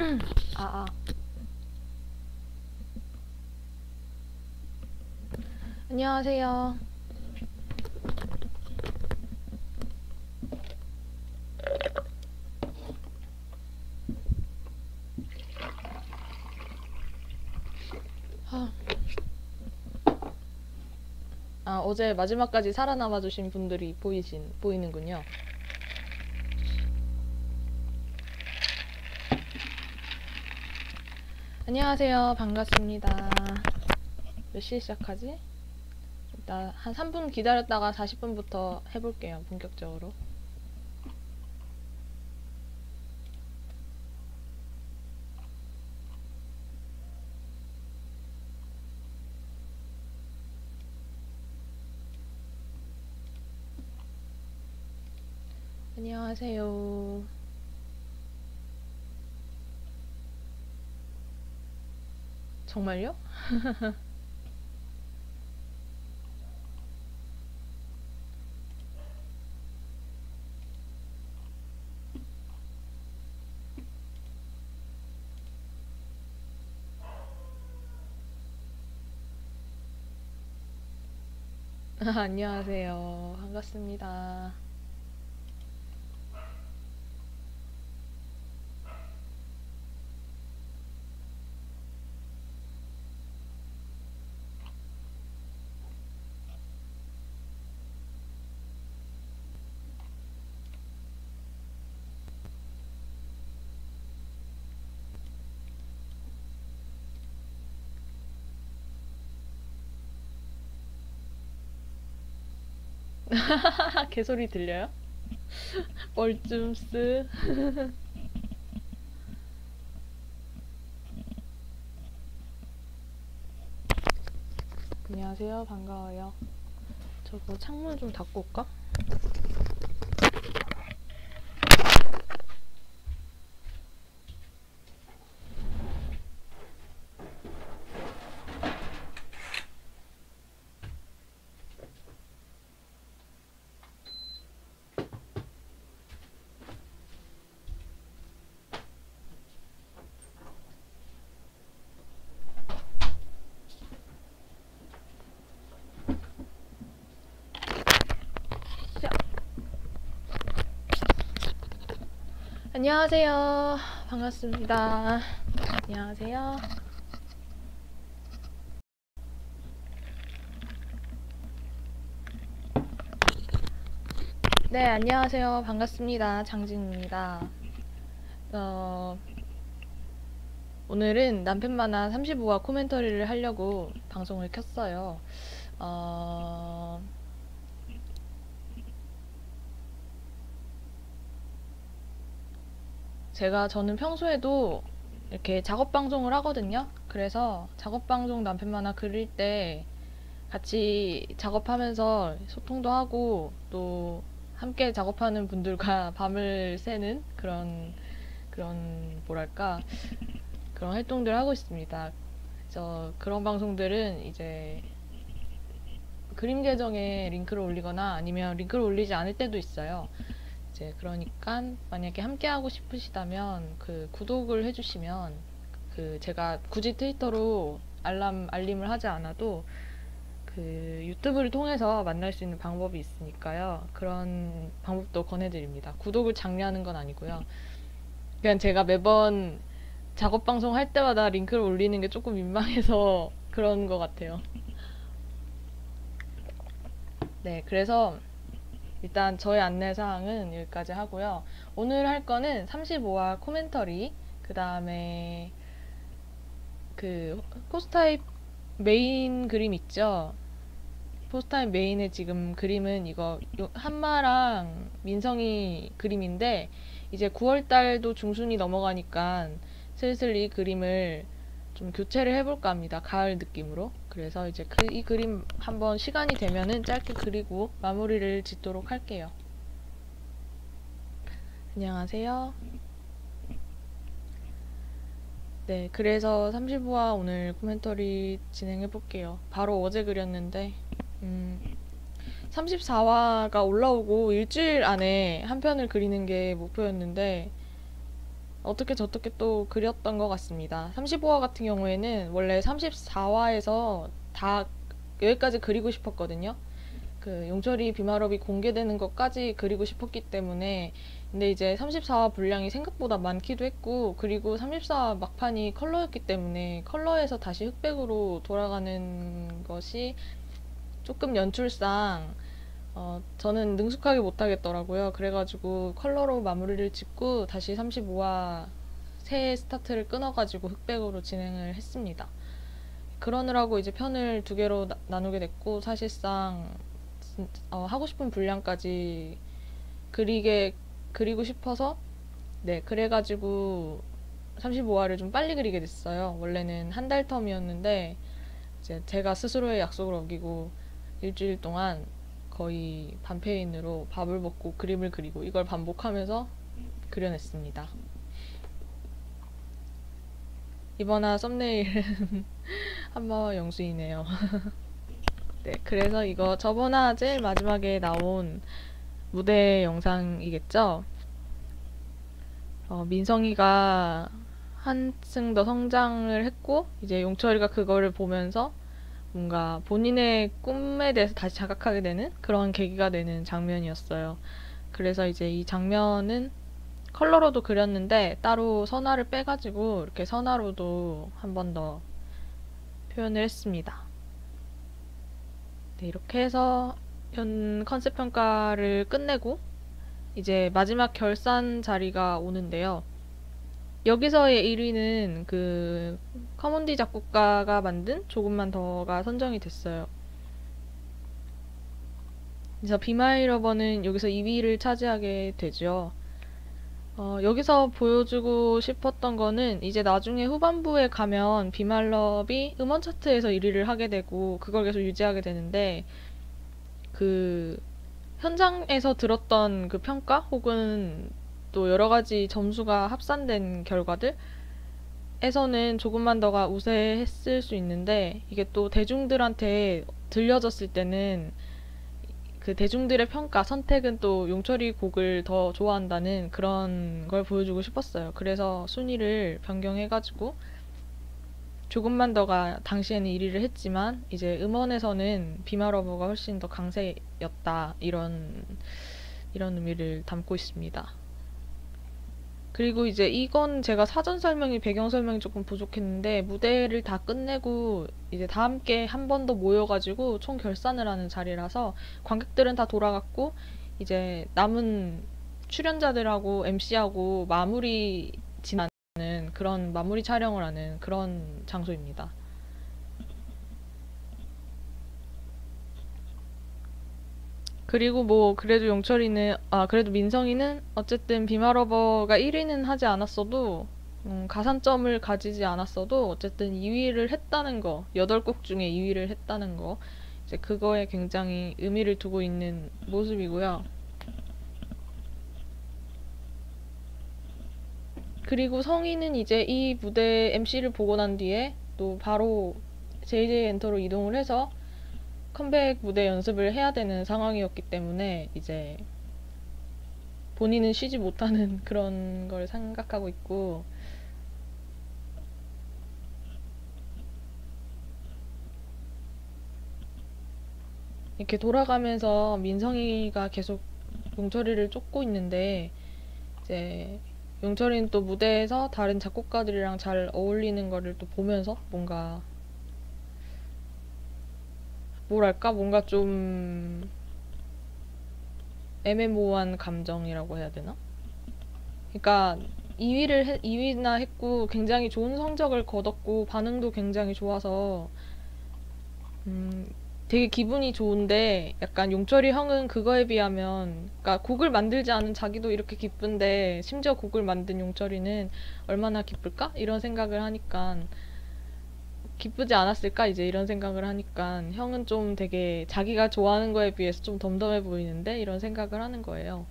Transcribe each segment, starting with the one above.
아, 아. 안녕하세요. 어제 마지막까지 살아남아주신 분들이 보이는군요. 안녕하세요. 반갑습니다. 몇 시에 시작하지? 일단 한 3분 기다렸다가 40분부터 해볼게요. 본격적으로. 안녕하세요. 정말요? 안녕하세요. 반갑습니다. 개소리 들려요? 뻘쭘스. 안녕하세요. 반가워요. 저거 창문 좀 닫고 올까? 자, 안녕하세요. 반갑습니다. 안녕하세요. 네, 안녕하세요. 반갑습니다. 장진입니다. 오늘은 남편 만화 35화 코멘터리를 하려고 방송을 켰어요. 어, 저는 평소에도 이렇게 작업 방송을 하거든요. 그래서 작업 방송 남편 만화 그릴 때 같이 작업하면서 소통도 하고 또 함께 작업하는 분들과 밤을 새는 그런 뭐랄까 그런 활동들을 하고 있습니다. 그래서 그런 방송들은 이제 그림 계정에 링크를 올리거나 아니면 링크를 올리지 않을 때도 있어요. 이제 그러니까 만약에 함께 하고 싶으시다면 그 구독을 해주시면 그 제가 굳이 트위터로 알림을 하지 않아도 그 유튜브를 통해서 만날 수 있는 방법이 있으니까요. 그런 방법도 권해드립니다. 구독을 장려하는 건 아니고요. 그냥 제가 매번 작업 방송 할 때마다 링크를 올리는 게 조금 민망해서 그런 것 같아요. 네, 그래서 일단 저의 안내사항은 여기까지 하고요. 오늘 할 거는 35화 코멘터리, 그 다음에 그 포스타입 메인 그림 있죠? 포스타입 메인에 지금 그림은 이거 한마랑 민성이 그림인데 이제 9월달도 중순이 넘어가니까 슬슬 이 그림을 좀 교체를 해볼까 합니다. 가을 느낌으로. 그래서 이제 이 그림 한번 시간이 되면은 짧게 그리고 마무리를 짓도록 할게요. 안녕하세요. 네, 그래서 35화 오늘 코멘터리 진행해볼게요. 바로 어제 그렸는데 34화가 올라오고 일주일 안에 한 편을 그리는 게 목표였는데 어떻게 저떻게 또 그렸던 것 같습니다. 35화 같은 경우에는 원래 34화에서 다 여기까지 그리고 싶었거든요. 그 용철이 비말업이 공개되는 것까지 그리고 싶었기 때문에. 근데 이제 34화 분량이 생각보다 많기도 했고, 그리고 34화 막판이 컬러였기 때문에 컬러에서 다시 흑백으로 돌아가는 것이 조금 연출상 저는 능숙하게 못하겠더라고요. 그래가지고 컬러로 마무리를 짓고 다시 35화 새 스타트를 끊어가지고 흑백으로 진행을 했습니다. 그러느라고 이제 편을 두 개로 나누게 됐고, 사실상 하고 싶은 분량까지 그리고 싶어서, 네, 그래가지고 35화를 좀 빨리 그리게 됐어요. 원래는 한 달 텀이었는데 이제 제가 스스로의 약속을 어기고 일주일 동안 거의 반페인으로 밥을 먹고 그림을 그리고 이걸 반복하면서 그려냈습니다. 이번화 썸네일은 한마와 영수이네요. 네, 그래서 이거 저번화 제일 마지막에 나온 무대 영상이겠죠? 민성이가 한층 더 성장을 했고, 이제 용철이가 그거를 보면서 뭔가 본인의 꿈에 대해서 다시 자각하게 되는 그런 계기가 되는 장면이었어요. 그래서 이제 이 장면은 컬러로도 그렸는데 따로 선화를 빼가지고 이렇게 선화로도 한 번 더 표현을 했습니다. 네, 이렇게 해서 컨셉 평가를 끝내고 이제 마지막 결산 자리가 오는데요. 여기서의 1위는 그 커먼디 작곡가가 만든 조금만 더가 선정이 됐어요. 그래서 비마이러버는 여기서 2위를 차지하게 되죠. 여기서 보여주고 싶었던 거는 이제 나중에 후반부에 가면 비말럽이 음원 차트에서 1위를 하게 되고 그걸 계속 유지하게 되는데, 그 현장에서 들었던 그 평가 혹은 또 여러 가지 점수가 합산된 결과들에서는 조금만 더가 우세했을 수 있는데, 이게 또 대중들한테 들려졌을 때는 그 대중들의 평가, 선택은 또 용철이 곡을 더 좋아한다는 그런 걸 보여주고 싶었어요. 그래서 순위를 변경해가지고 조금만 더가 당시에는 1위를 했지만 이제 음원에서는 비마러버가 훨씬 더 강세였다, 이런 의미를 담고 있습니다. 그리고 이제 이건 제가 사전 설명이, 배경 설명이 조금 부족했는데, 무대를 다 끝내고 이제 다 함께 한 번 더 모여가지고 총 결산을 하는 자리라서 관객들은 다 돌아갔고 이제 남은 출연자들하고 MC하고 마무리 지나는 그런 마무리 촬영을 하는 그런 장소입니다. 그리고 뭐 그래도 그래도 민성이는 어쨌든 비마러버가 1위는 하지 않았어도, 가산점을 가지지 않았어도 어쨌든 2위를 했다는 거, 8곡 중에 2위를 했다는 거, 이제 그거에 굉장히 의미를 두고 있는 모습이고요. 그리고 성희는 이제 이 무대 MC를 보고 난 뒤에 또 바로 JJ 엔터로 이동을 해서 컴백 무대 연습을 해야 되는 상황이었기 때문에 이제 본인은 쉬지 못하는 그런 걸 생각하고 있고, 이렇게 돌아가면서 민성이가 계속 용철이를 쫓고 있는데, 이제 용철이는 또 무대에서 다른 작곡가들이랑 잘 어울리는 거를 또 보면서 뭔가 좀 애매모호한 감정이라고 해야 되나? 그러니까 2위나 했고 굉장히 좋은 성적을 거뒀고 반응도 굉장히 좋아서 되게 기분이 좋은데, 약간 용철이 형은 그거에 비하면, 그러니까 곡을 만들지 않은 자기도 이렇게 기쁜데 심지어 곡을 만든 용철이는 얼마나 기쁠까? 이런 생각을 하니까, 기쁘지 않았을까? 이제 이런 생각을 하니까 형은 좀 되게 자기가 좋아하는 거에 비해서 좀 덤덤해 보이는데, 이런 생각을 하는 거예요.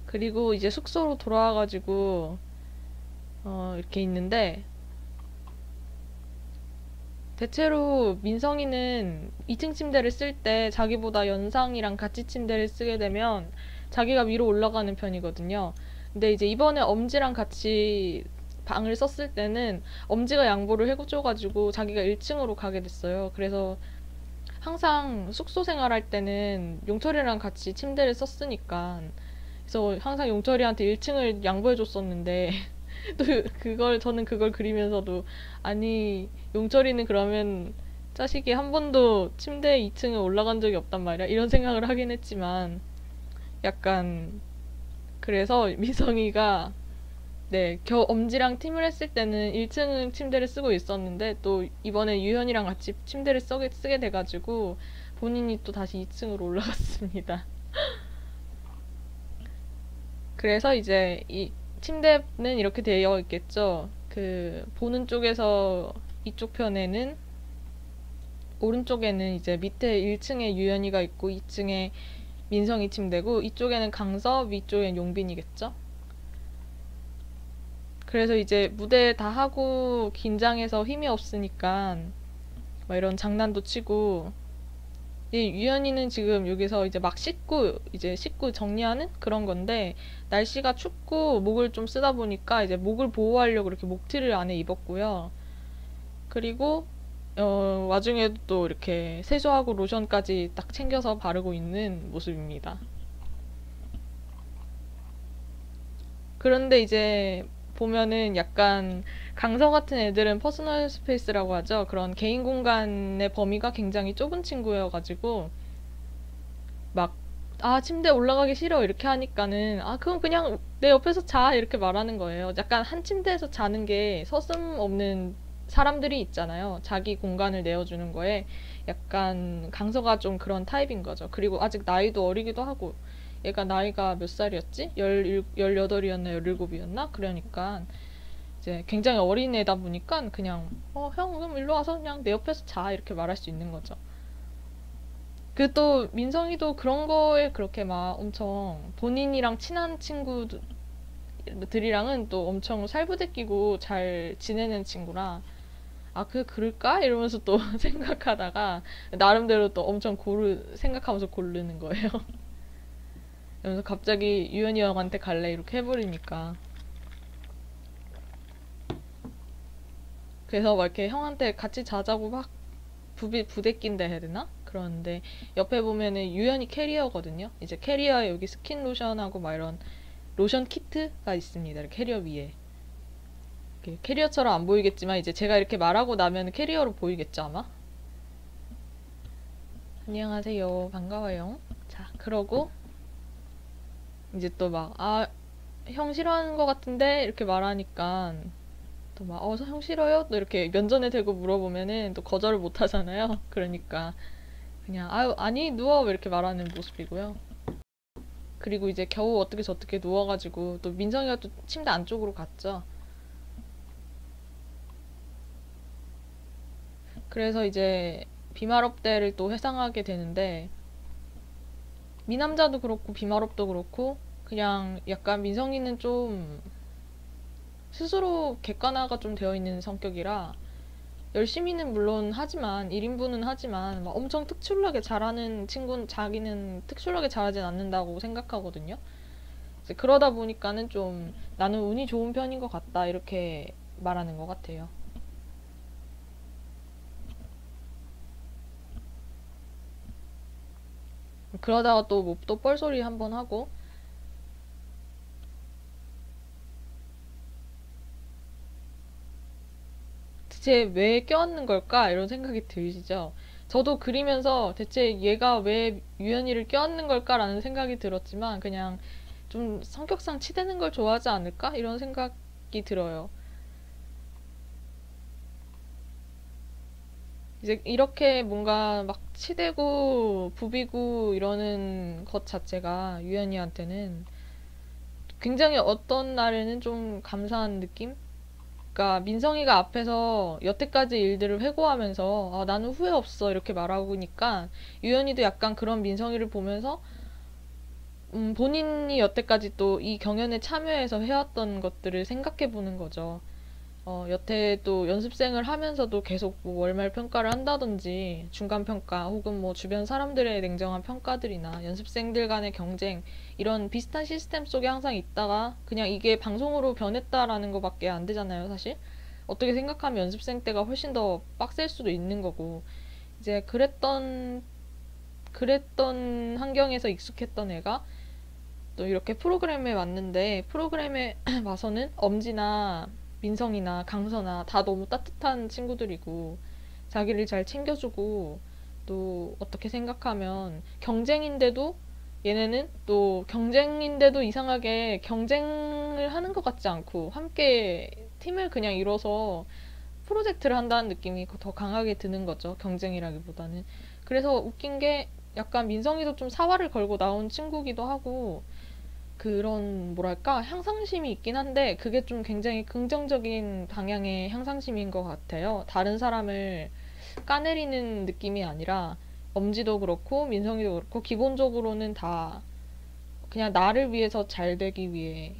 그리고 이제 숙소로 돌아와가지고 이렇게 있는데, 대체로 민성이는 2층 침대를 쓸 때 자기보다 연상이랑 같이 침대를 쓰게 되면 자기가 위로 올라가는 편이거든요. 근데 이제 이번에 엄지랑 같이 방을 썼을 때는 엄지가 양보를 해줘가지고 자기가 1층으로 가게 됐어요. 그래서 항상 숙소 생활할 때는 용철이랑 같이 침대를 썼으니까 그래서 항상 용철이한테 1층을 양보해줬었는데 또 저는 그걸 그리면서도 아니 용철이는 그러면 자식이 한 번도 침대 2층에 올라간 적이 없단 말이야 이런 생각을 하긴 했지만 약간 그래서 미성이가 네, 엄지랑 팀을 했을 때는 1층 침대를 쓰고 있었는데 또 이번에 유현이랑 같이 침대를 쓰게 돼가지고 본인이 또 다시 2층으로 올라갔습니다. 그래서 이제 이 침대는 이렇게 되어 있겠죠. 그 보는 쪽에서 이쪽 편에는 오른쪽에는 이제 밑에 1층에 유연이가 있고 2층에 민성이 침대고 이쪽에는 강서, 위쪽엔 용빈이겠죠. 그래서 이제 무대 다 하고 긴장해서 힘이 없으니까 막 이런 장난도 치고 이 유연이는 지금 여기서 이제 막 씻고 정리하는 그런 건데 날씨가 춥고 목을 좀 쓰다 보니까 이제 목을 보호하려고 이렇게 목티를 안에 입었고요. 그리고 와중에도 또 이렇게 세수하고 로션까지 딱 챙겨서 바르고 있는 모습입니다. 그런데 이제 보면은 약간 강서 같은 애들은 퍼스널 스페이스라고 하죠. 그런 개인 공간의 범위가 굉장히 좁은 친구여가지고 막 아, 침대 올라가기 싫어 이렇게 하니까는 아, 그럼 그냥 내 옆에서 자 이렇게 말하는 거예요. 약간 한 침대에서 자는 게 서슴 없는 사람들이 있잖아요. 자기 공간을 내어주는 거에 약간 강서가 좀 그런 타입인 거죠. 그리고 아직 나이도 어리기도 하고 얘가 나이가 몇 살이었지? 18이었나 17이었나? 그러니까 이제 굉장히 어린 애다 보니까 그냥 형 그럼 일로 와서 그냥 내 옆에서 자 이렇게 말할 수 있는 거죠. 그 또 민성이도 그런 거에 그렇게 막 엄청 본인이랑 친한 친구들이랑은 또 엄청 살부대끼고 잘 지내는 친구라 아, 그럴까? 이러면서 또 생각하다가 나름대로 또 엄청 생각하면서 고르는 거예요. 그래서 갑자기 유연이 형한테 갈래 이렇게 해버리니까 그래서 막 이렇게 형한테 같이 자자고 막 부대낀다 해야 되나? 그러는데 옆에 보면은 유연이 캐리어거든요. 이제 캐리어에 여기 스킨 로션하고 막 이런 로션 키트가 있습니다. 이렇게 캐리어 위에. 이렇게 캐리어처럼 안 보이겠지만 이제 제가 이렇게 말하고 나면 캐리어로 보이겠죠 아마? 안녕하세요. 반가워요. 자, 그러고 이제 또 막 형 싫어하는 것 같은데 이렇게 말하니까 또 막 형 싫어요? 또 이렇게 면전에 대고 물어보면은 또 거절을 못 하잖아요. 그러니까 그냥 아유 아니 누워 이렇게 말하는 모습이고요. 그리고 이제 겨우 어떻게 저떻게 누워가지고 또 민성이가 또 침대 안쪽으로 갔죠. 그래서 이제 비말업대를 또 회상하게 되는데 미남자도 그렇고 비말업도 그렇고 그냥 약간 민성이는 좀 스스로 객관화가 좀 되어 있는 성격이라 열심히는 물론 하지만 1인분은 하지만 막 엄청 특출나게 잘하는 친구는 자기는 특출나게 잘하진 않는다고 생각하거든요. 이제 그러다 보니까는 좀 나는 운이 좋은 편인 것 같다 이렇게 말하는 것 같아요. 그러다가 또 뭐 또 뻘소리 한번 하고 대체 왜 껴안는 걸까 이런 생각이 들시죠. 저도 그리면서 대체 얘가 왜 유연이를 껴안는 걸까라는 생각이 들었지만 그냥 좀 성격상 치대는 걸 좋아하지 않을까 이런 생각이 들어요. 이제 이렇게 뭔가 막 치대고 부비고 이러는 것 자체가 유연이한테는 굉장히 어떤 날에는 좀 감사한 느낌? 그러니까 민성이가 앞에서 여태까지 일들을 회고하면서 나는 후회 없어 이렇게 말하고니까 유연이도 약간 그런 민성이를 보면서 본인이 여태까지 또 이 경연에 참여해서 해왔던 것들을 생각해 보는 거죠. 여태 또 연습생을 하면서도 계속 뭐 월말 평가를 한다든지 중간 평가 혹은 뭐 주변 사람들의 냉정한 평가들이나 연습생들 간의 경쟁 이런 비슷한 시스템 속에 항상 있다가 그냥 이게 방송으로 변했다라는 것밖에 안 되잖아요, 사실. 어떻게 생각하면 연습생 때가 훨씬 더 빡셀 수도 있는 거고 이제 그랬던 환경에서 익숙했던 애가 또 이렇게 프로그램에 왔는데 프로그램에 와서는 엄지나 민성이나 강서나 다 너무 따뜻한 친구들이고 자기를 잘 챙겨주고 또 어떻게 생각하면 경쟁인데도 얘네는 또 경쟁인데도 이상하게 경쟁을 하는 것 같지 않고 함께 팀을 그냥 이뤄서 프로젝트를 한다는 느낌이 더 강하게 드는 거죠. 경쟁이라기보다는. 그래서 웃긴 게 약간 민성이도 좀 사활을 걸고 나온 친구기도 하고 그런 뭐랄까 향상심이 있긴 한데 그게 좀 굉장히 긍정적인 방향의 향상심인 것 같아요. 다른 사람을 까내리는 느낌이 아니라 엄지도 그렇고 민성이도 그렇고 기본적으로는 다 그냥 나를 위해서 잘 되기 위해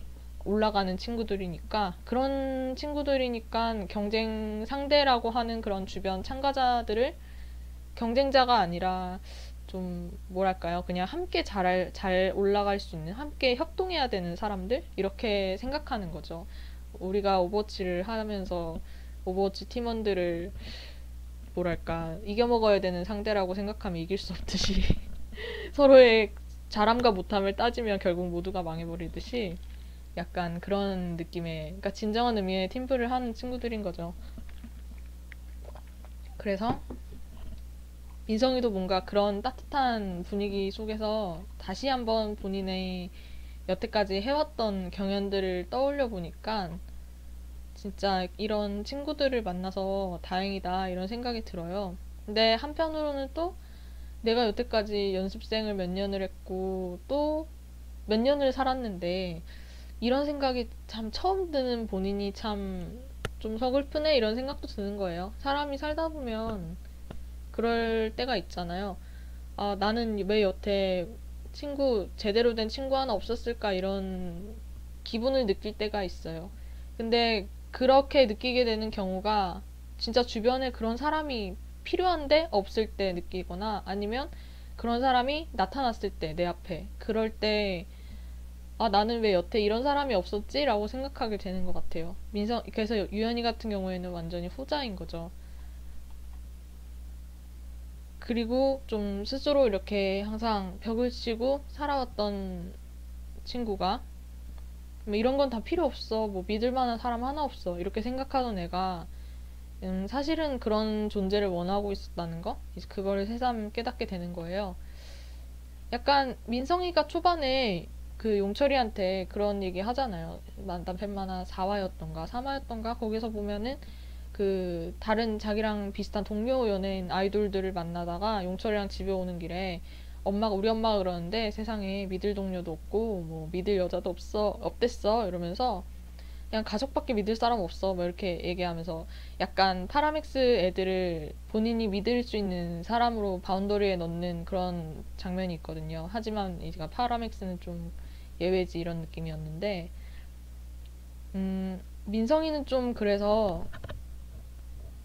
올라가는 친구들이니까 그런 친구들이니까 경쟁 상대라고 하는 그런 주변 참가자들을 경쟁자가 아니라 좀 뭐랄까요? 그냥 함께 잘 올라갈 수 있는 함께 협동해야 되는 사람들 이렇게 생각하는 거죠. 우리가 오버워치를 하면서 오버워치 팀원들을 뭐랄까 이겨먹어야 되는 상대라고 생각하면 이길 수 없듯이 서로의 잘함과 못함을 따지면 결국 모두가 망해버리듯이 약간 그런 느낌의 그러니까 진정한 의미의 팀플을 하는 친구들인 거죠. 그래서 민성이도 뭔가 그런 따뜻한 분위기 속에서 다시 한번 본인의 여태까지 해왔던 경연들을 떠올려 보니까 진짜 이런 친구들을 만나서 다행이다 이런 생각이 들어요. 근데 한편으로는 또 내가 여태까지 연습생을 몇 년을 했고 또 몇 년을 살았는데 이런 생각이 참 처음 드는 본인이 참 좀 서글프네 이런 생각도 드는 거예요. 사람이 살다 보면 그럴 때가 있잖아요. 아, 나는 왜 여태 제대로 된 친구 하나 없었을까 이런 기분을 느낄 때가 있어요. 근데 그렇게 느끼게 되는 경우가 진짜 주변에 그런 사람이 필요한데 없을 때 느끼거나 아니면 그런 사람이 나타났을 때 내 앞에 그럴 때 아, 나는 왜 여태 이런 사람이 없었지? 라고 생각하게 되는 것 같아요. 그래서 유연이 같은 경우에는 완전히 후자인 거죠. 그리고 좀 스스로 이렇게 항상 벽을 치고 살아왔던 친구가 뭐 이런 건 다 필요 없어. 뭐 믿을 만한 사람 하나 없어. 이렇게 생각하던 애가 사실은 그런 존재를 원하고 있었다는 거? 이제 그거를 새삼 깨닫게 되는 거예요. 약간 민성이가 초반에 그 용철이한테 그런 얘기 하잖아요. 남편 만화 4화였던가 3화였던가 거기서 보면은 그 다른 자기랑 비슷한 동료 연예인 아이돌들을 만나다가 용철이랑 집에 오는 길에 우리 엄마가 그러는데 세상에 믿을 동료도 없고 뭐 믿을 여자도 없댔어 이러면서 그냥 가족밖에 믿을 사람 없어 뭐 이렇게 얘기하면서 약간 파라맥스 애들을 본인이 믿을 수 있는 사람으로 바운더리에 넣는 그런 장면이 있거든요. 하지만 이제 파라맥스는 좀 예외지 이런 느낌이었는데 민성이는 좀 그래서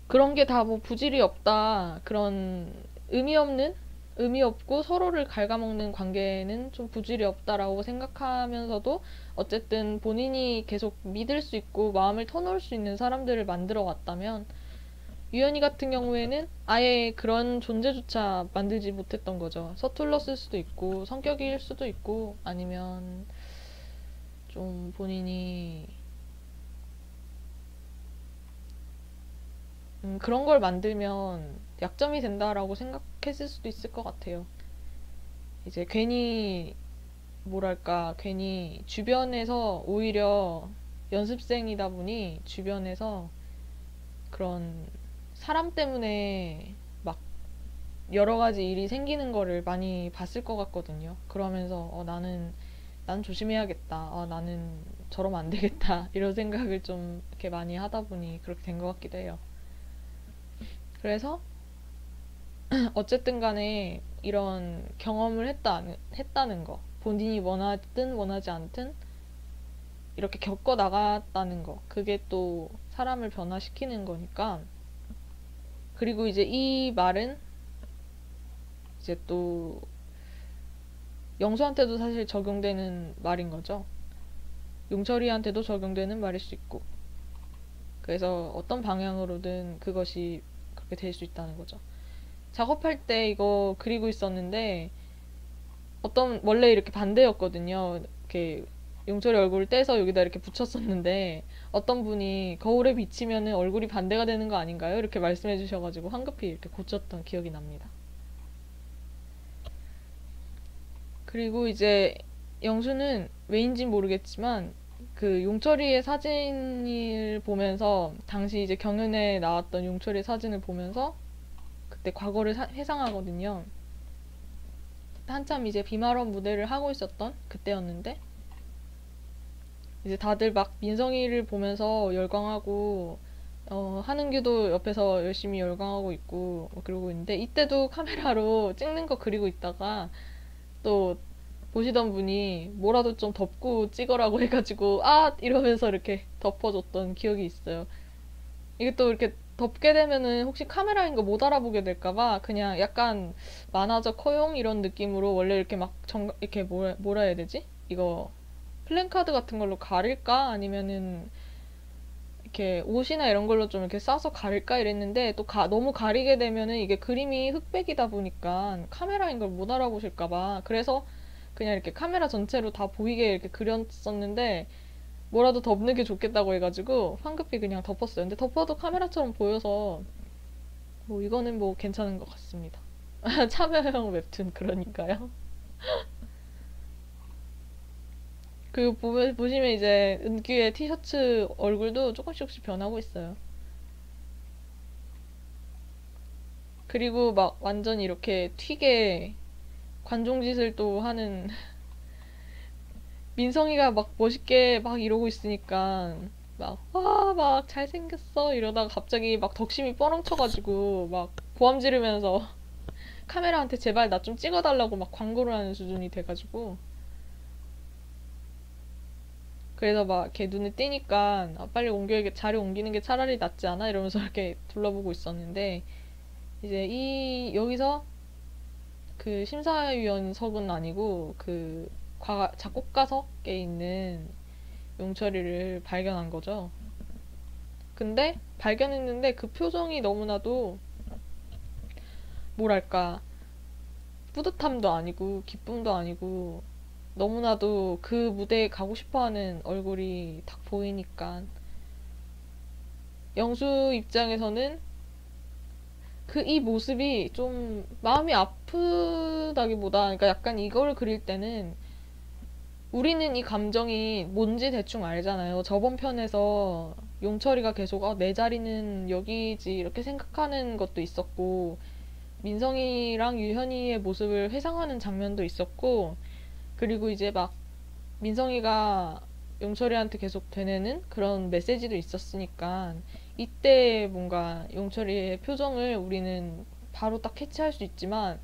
그런 게 다 뭐 부질이 없다. 그런 의미 없는, 의미 없고 서로를 갉아먹는 관계는 좀 부질이 없다라고 생각하면서도 어쨌든 본인이 계속 믿을 수 있고 마음을 터놓을 수 있는 사람들을 만들어 왔다면 유연이 같은 경우에는 아예 그런 존재조차 만들지 못했던 거죠. 서툴렀을 수도 있고 성격일 수도 있고 아니면 좀 본인이 그런 걸 만들면 약점이 된다라고 생각했을 수도 있을 것 같아요. 이제 괜히 주변에서 오히려 연습생이다 보니 주변에서 그런 사람 때문에 막 여러 가지 일이 생기는 거를 많이 봤을 것 같거든요. 그러면서 난 조심해야겠다. 나는 저러면 안 되겠다. 이런 생각을 좀 이렇게 많이 하다 보니 그렇게 된 것 같기도 해요. 그래서 어쨌든 간에 이런 경험을 했다는 거. 본인이 원하든 원하지 않든 이렇게 겪어 나갔다는 거. 그게 또 사람을 변화시키는 거니까. 그리고 이제 이 말은 이제 또 영수한테도 사실 적용되는 말인 거죠. 용철이한테도 적용되는 말일 수 있고. 그래서 어떤 방향으로든 그것이 그렇게 될 수 있다는 거죠. 작업할 때 이거 그리고 있었는데 원래 이렇게 반대였거든요. 이렇게 용철이 얼굴을 떼서 여기다 이렇게 붙였었는데 어떤 분이 거울에 비치면은 얼굴이 반대가 되는 거 아닌가요? 이렇게 말씀해 주셔가지고 황급히 이렇게 고쳤던 기억이 납니다. 그리고 이제 영수는 왜인진 모르겠지만 그 용철이의 사진을 보면서 당시 이제 경연에 나왔던 용철이의 사진을 보면서 그때 과거를 회상하거든요. 한참 이제 비마런 무대를 하고 있었던 그때였는데 이제 다들 막 민성이를 보면서 열광하고 한은규도 옆에서 열심히 열광하고 있고 그러고 있는데 이때도 카메라로 찍는 거 그리고 있다가 또 보시던 분이 뭐라도 좀 덮고 찍으라고 해가지고 이러면서 이렇게 덮어줬던 기억이 있어요. 이게 또 이렇게 덮게 되면은 혹시 카메라인 거 못 알아보게 될까봐 그냥 약간 만화적 허용 이런 느낌으로 원래 이렇게 막 이렇게 뭐라 해야 되지? 이거 플랜카드 같은 걸로 가릴까? 아니면은 이렇게 옷이나 이런 걸로 좀 이렇게 싸서 가릴까? 이랬는데 또 너무 가리게 되면은 이게 그림이 흑백이다 보니까 카메라인 걸 못 알아보실까봐 그래서 그냥 이렇게 카메라 전체로 다 보이게 이렇게 그렸었는데 뭐라도 덮는 게 좋겠다고 해가지고 황급히 그냥 덮었어요. 근데 덮어도 카메라처럼 보여서 뭐 이거는 뭐 괜찮은 것 같습니다. 참여형 웹툰 그러니까요. 그리고 보시면 이제 은규의 티셔츠 얼굴도 조금씩 변하고 있어요. 그리고 막 완전 이렇게 튀게 관종짓을 또 하는 민성이가 막 멋있게 막 이러고 있으니까 막 잘생겼어 이러다가 갑자기 막 덕심이 뻐렁쳐가지고 막 고함 지르면서 카메라한테 제발 나 좀 찍어달라고 막 광고를 하는 수준이 돼가지고 그래서 막 걔 눈에 띄니까 빨리 자리 옮기는 게 차라리 낫지 않아? 이러면서 이렇게 둘러보고 있었는데 이제 여기서 그 심사위원석은 아니고 그 작곡가석에 있는 용철이를 발견한 거죠. 근데 발견했는데 그 표정이 너무나도 뭐랄까 뿌듯함도 아니고 기쁨도 아니고 너무나도 그 무대에 가고 싶어하는 얼굴이 딱 보이니까 영수 입장에서는 이 모습이 좀 마음이 아프다기보다 그러니까 약간 이걸 그릴 때는 우리는 이 감정이 뭔지 대충 알잖아요. 저번 편에서 용철이가 계속 내 자리는 여기지 이렇게 생각하는 것도 있었고 민성이랑 유현이의 모습을 회상하는 장면도 있었고 그리고 이제 막 민성이가 용철이한테 계속 되뇌는 그런 메시지도 있었으니까 이때 뭔가 용철이의 표정을 우리는 바로 딱 캐치할 수 있지만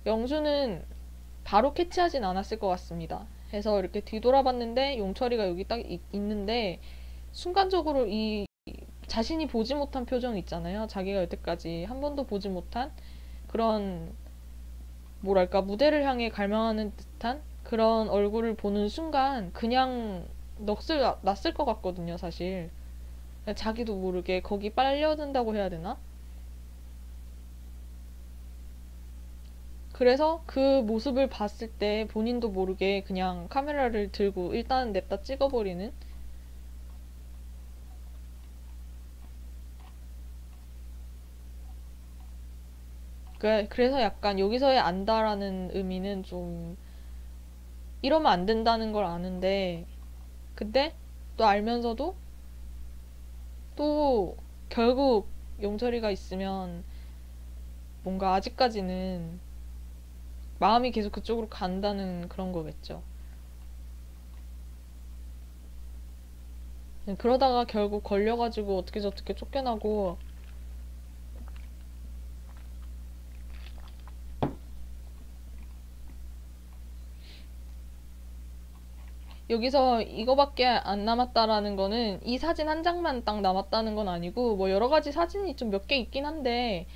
영수는 바로 캐치하진 않았을 것 같습니다. 해서 이렇게 뒤돌아봤는데 용철이가 여기 딱 있는데 순간적으로 이 자신이 보지 못한 표정 있잖아요. 자기가 여태까지 한 번도 보지 못한 그런 뭐랄까 무대를 향해 갈망하는 듯한 그런 얼굴을 보는 순간 그냥 넋을 났을 것 같거든요, 사실. 자기도 모르게 거기 빨려든다고 해야 되나? 그래서 그 모습을 봤을 때 본인도 모르게 그냥 카메라를 들고 일단 냅다 찍어버리는 그래서 약간 여기서의 안다라는 의미는 좀 이러면 안 된다는 걸 아는데 근데 또 알면서도 또 결국 용철이가 있으면 뭔가 아직까지는 마음이 계속 그쪽으로 간다는 그런 거겠죠. 그러다가 결국 걸려가지고 어떻게 저렇게 쫓겨나고 여기서 이거밖에 안 남았다라는 거는 이 사진 한 장만 딱 남았다는 건 아니고 뭐 여러 가지 사진이 좀 몇 개 있긴 한데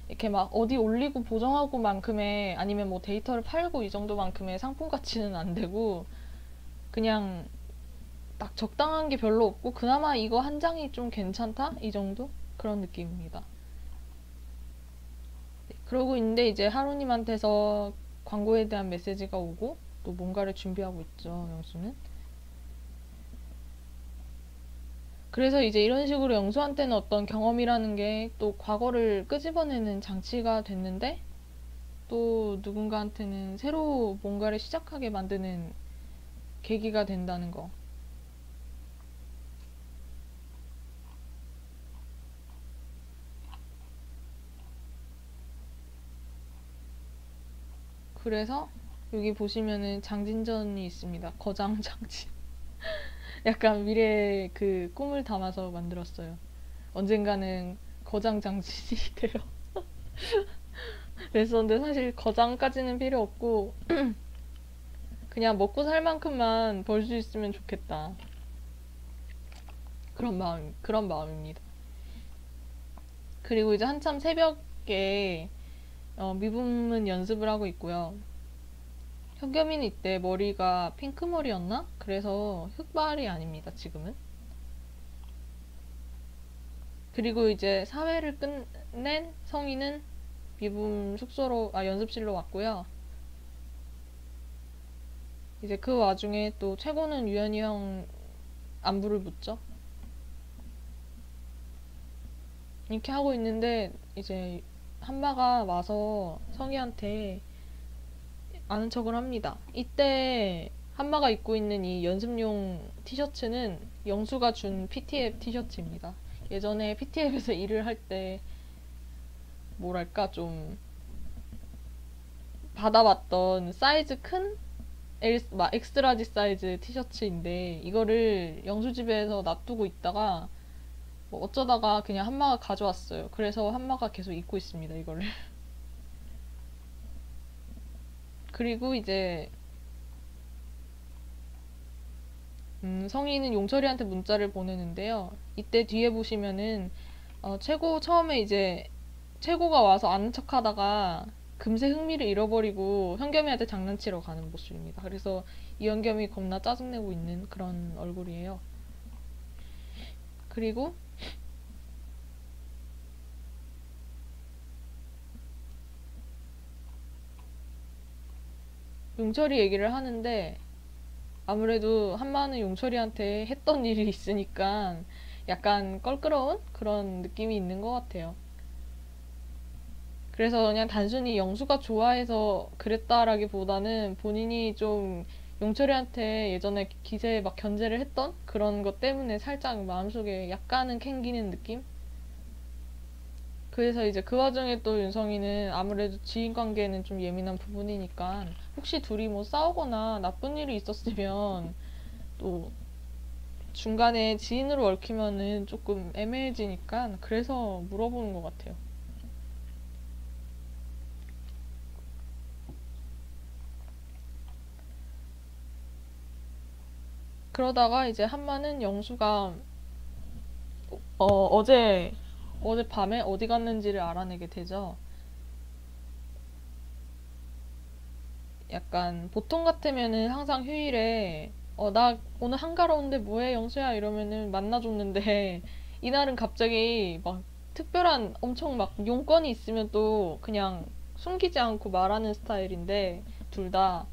이렇게 막 어디 올리고 보정하고 만큼의 아니면 뭐 데이터를 팔고 이 정도만큼의 상품 가치는 안 되고 그냥 딱 적당한 게 별로 없고 그나마 이거 한 장이 좀 괜찮다? 이 정도? 그런 느낌입니다. 네, 그러고 있는데 이제 하루님한테서 광고에 대한 메시지가 오고 또 뭔가를 준비하고 있죠, 영수는. 그래서 이제 이런 식으로 영수한테는 어떤 경험이라는 게 또 과거를 끄집어내는 장치가 됐는데 또 누군가한테는 새로 뭔가를 시작하게 만드는 계기가 된다는 거. 그래서 여기 보시면은 장진전이 있습니다. 거장장진. 약간 미래의 그 꿈을 담아서 만들었어요. 언젠가는 거장장진이 돼요. 그랬었는데 사실 거장까지는 필요 없고 그냥 먹고 살 만큼만 벌 수 있으면 좋겠다. 그런 마음입니다. 그리고 이제 한참 새벽에 미분문 연습을 하고 있고요. 현겸이는 이때 머리가 핑크머리였나? 그래서 흑발이 아닙니다, 지금은. 그리고 이제 사회를 끝낸 성인은 미분 숙소로, 연습실로 왔고요. 이제 그 와중에 또 최고는 유연이 형 안부를 묻죠. 이렇게 하고 있는데 이제 한마가 와서 성희한테 아는 척을 합니다. 이때 한마가 입고 있는 이 연습용 티셔츠는 영수가 준 PT앱 티셔츠입니다. 예전에 PT앱에서 일을 할 때 뭐랄까 좀 받아봤던 사이즈 큰 엑스라지 사이즈 티셔츠인데 이거를 영수 집에서 놔두고 있다가 뭐 어쩌다가 그냥 한마가 가져왔어요. 그래서 한마가 계속 입고 있습니다, 이거를. 그리고 이제 성희는 용철이한테 문자를 보내는데요. 이때 뒤에 보시면은 최고 처음에 이제 최고가 와서 아는 척하다가 금세 흥미를 잃어버리고 현겸이한테 장난치러 가는 모습입니다. 그래서 이현겸이 겁나 짜증내고 있는 그런 얼굴이에요. 그리고 용철이 얘기를 하는데 아무래도 한마는 용철이한테 했던 일이 있으니까 약간 껄끄러운 그런 느낌이 있는 것 같아요. 그래서 그냥 단순히 영수가 좋아해서 그랬다라기보다는 본인이 좀 용철이한테 예전에 기세에 막 견제를 했던 그런 것 때문에 살짝 마음속에 약간은 캥기는 느낌? 그래서 이제 그 와중에 또 윤성이는 아무래도 지인 관계는 좀 예민한 부분이니까 혹시 둘이 뭐 싸우거나 나쁜 일이 있었으면 또 중간에 지인으로 얽히면은 조금 애매해지니까 그래서 물어보는 것 같아요. 그러다가 이제 한마는 영수가 어젯밤에 어디 갔는지를 알아내게 되죠. 약간 보통 같으면은 항상 휴일에 나 오늘 한가로운데 뭐해 영수야 이러면은 만나줬는데 이날은 갑자기 막 특별한 엄청 막 용건이 있으면 또 그냥 숨기지 않고 말하는 스타일인데 둘 다.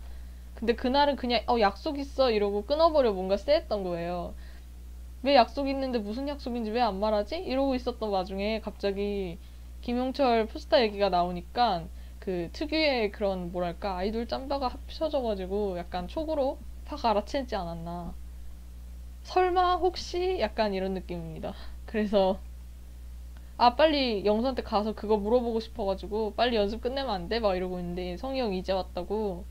근데 그날은 그냥 약속 있어 이러고 끊어버려 뭔가 쎄했던 거예요. 왜 약속 있는데 무슨 약속인지 왜 안 말하지? 이러고 있었던 와중에 갑자기 김용철 포스터 얘기가 나오니까 그 특유의 그런 뭐랄까 아이돌 짬바가 합쳐져가지고 약간 촉으로 팍 알아채지 않았나. 설마 혹시 약간 이런 느낌입니다. 그래서 빨리 영수한테 가서 그거 물어보고 싶어가지고 빨리 연습 끝내면 안 돼? 막 이러고 있는데 성희 형 이제 왔다고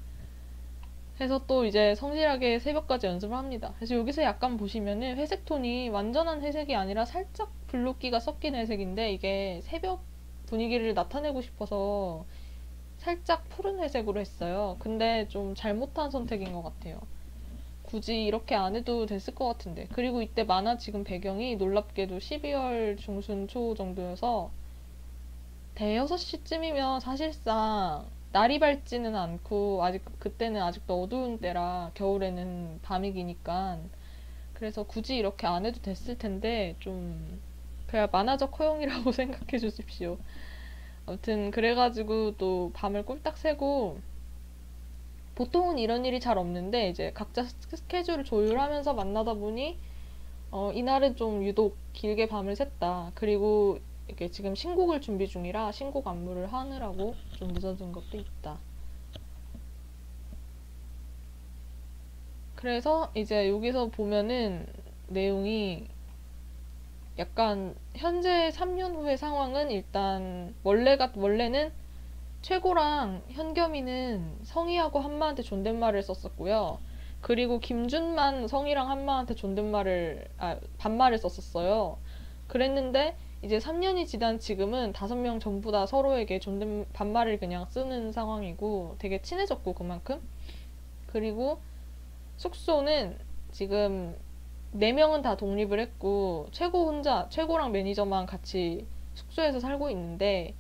해서 또 이제 성실하게 새벽까지 연습을 합니다. 그래서 여기서 약간 보시면은 회색 톤이 완전한 회색이 아니라 살짝 블루기가 섞인 회색인데 이게 새벽 분위기를 나타내고 싶어서 살짝 푸른 회색으로 했어요. 근데 좀 잘못한 선택인 것 같아요. 굳이 이렇게 안 해도 됐을 것 같은데. 그리고 이때 만화 지금 배경이 놀랍게도 12월 중순 초 정도여서 대여섯 시쯤이면 사실상 날이 밝지는 않고 아직 그때는 아직도 어두운 때라 겨울에는 밤이 기니까 그래서 굳이 이렇게 안 해도 됐을 텐데 좀 그냥 만화적 허용이라고 생각해 주십시오. 아무튼 그래가지고 또 밤을 꼴딱 새고 보통은 이런 일이 잘 없는데 이제 각자 스케줄을 조율하면서 만나다 보니 이날은 좀 유독 길게 밤을 샜다. 그리고 이게 지금 신곡을 준비 중이라 신곡 안무를 하느라고 좀 늦어진 것도 있다. 그래서 이제 여기서 보면은 내용이 약간 현재 3년 후의 상황은 일단 원래는 최고랑 현겸이는 성희하고 한마한테 존댓말을 썼었고요. 그리고 김준만 성희랑 한마한테 반말을 썼었어요. 그랬는데 이제 3년이 지난 지금은 5명 전부 다 서로에게 반말을 그냥 쓰는 상황이고 되게 친해졌고 그만큼. 그리고 숙소는 지금 4명은 다 독립을 했고 최고랑 매니저만 같이 숙소에서 살고 있는데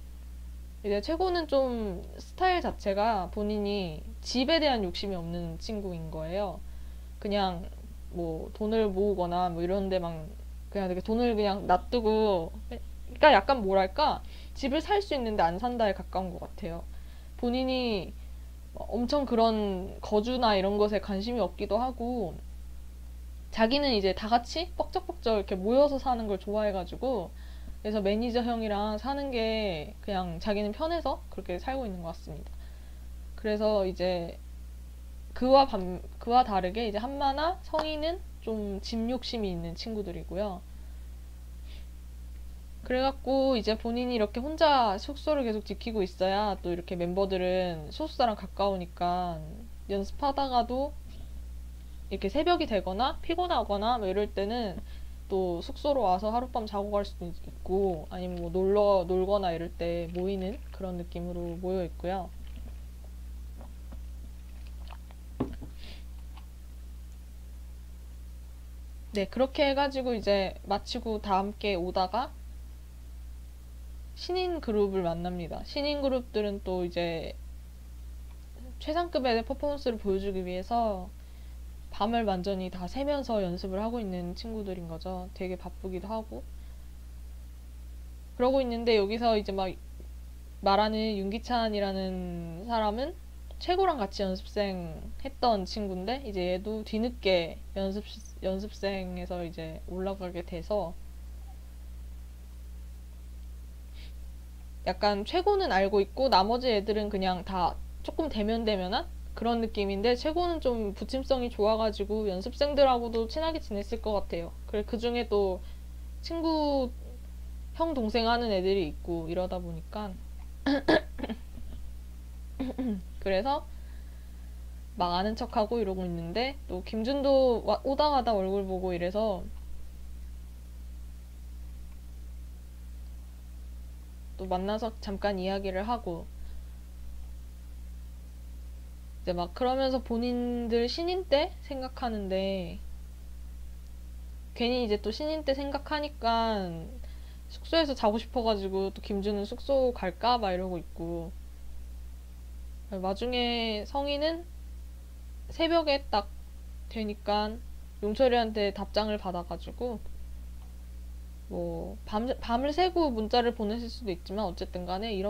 이제 최고는 좀 스타일 자체가 본인이 집에 대한 욕심이 없는 친구인 거예요. 그냥 뭐 돈을 모으거나 뭐 이런 데만 그냥 되게 돈을 그냥 놔두고 그러니까 약간 뭐랄까 집을 살 수 있는데 안 산다에 가까운 것 같아요. 본인이 엄청 그런 거주나 이런 것에 관심이 없기도 하고 자기는 이제 다 같이 뻑적뻑적 이렇게 모여서 사는 걸 좋아해가지고 그래서 매니저 형이랑 사는 게 그냥 자기는 편해서 그렇게 살고 있는 것 같습니다. 그래서 이제 그와 다르게 이제 한마나 성희는 좀 집 욕심이 있는 친구들이고요. 그래갖고 이제 본인이 이렇게 혼자 숙소를 계속 지키고 있어야 또 이렇게 멤버들은 소속사랑 가까우니까 연습하다가도 이렇게 새벽이 되거나 피곤하거나 뭐 이럴 때는 또 숙소로 와서 하룻밤 자고 갈 수도 있고 아니면 뭐 놀거나 이럴 때 모이는 그런 느낌으로 모여 있고요. 네, 그렇게 해가지고 이제 마치고 다 함께 오다가 신인 그룹을 만납니다. 신인 그룹들은 또 이제 최상급의 퍼포먼스를 보여주기 위해서 밤을 완전히 다 새면서 연습을 하고 있는 친구들인 거죠. 되게 바쁘기도 하고. 그러고 있는데 여기서 이제 막 말하는 윤기찬이라는 사람은 최고랑 같이 연습생 했던 친구인데 이제 얘도 뒤늦게 연습생에서 이제 올라가게 돼서 약간 최고는 알고 있고 나머지 애들은 그냥 다 조금 대면대면한 그런 느낌인데 최고는 좀 부침성이 좋아가지고 연습생들하고도 친하게 지냈을 것 같아요. 그래 그 중에 또 친구 형 동생 하는 애들이 있고 이러다 보니까 그래서 막 아는 척하고 이러고 있는데 또 김준도 오다 가다 얼굴 보고 이래서 또 만나서 잠깐 이야기를 하고 이제 막 그러면서 본인들 신인 때 생각하는데 괜히 이제 또 신인 때 생각하니까 숙소에서 자고 싶어가지고 또 김준은 숙소 갈까 막 이러고 있고 와중에 성희는 새벽에 딱 되니까 용철이한테 답장을 받아가지고 뭐 밤을 새고 문자를 보냈을 수도 있지만 어쨌든 간에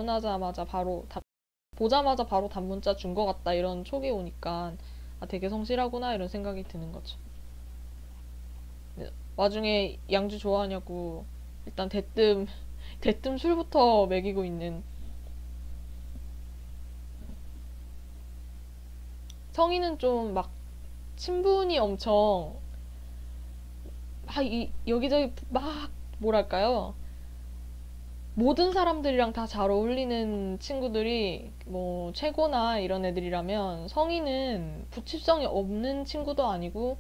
보자마자 바로 답문자 준 것 같다 이런 촉이 오니까 아 되게 성실하구나 이런 생각이 드는 거죠. 와중에 양주 좋아하냐고 일단 대뜸 술부터 먹이고 있는 성희는 좀 막 친분이 엄청 여기저기 막 뭐랄까요 모든 사람들이랑 다 잘 어울리는 친구들이 뭐 최고나 이런 애들이라면 성희는 부치성이 없는 친구도 아니고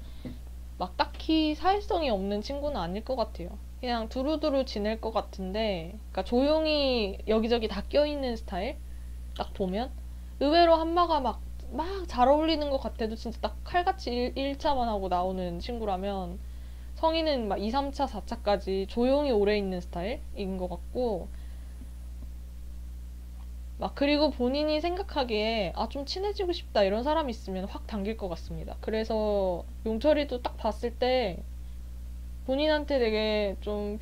막 딱히 사회성이 없는 친구는 아닐 것 같아요. 그냥 두루두루 지낼 것 같은데 그러니까 조용히 여기저기 다 껴있는 스타일 딱 보면 의외로 한마가 막 막 잘 어울리는 것 같아도 진짜 딱 칼같이 1차만 하고 나오는 친구라면 성인은 막 2, 3차, 4차까지 조용히 오래 있는 스타일인 것 같고, 막 그리고 본인이 생각하기에 아 좀 친해지고 싶다 이런 사람이 있으면 확 당길 것 같습니다. 그래서 용철이도 딱 봤을 때 본인한테 되게 좀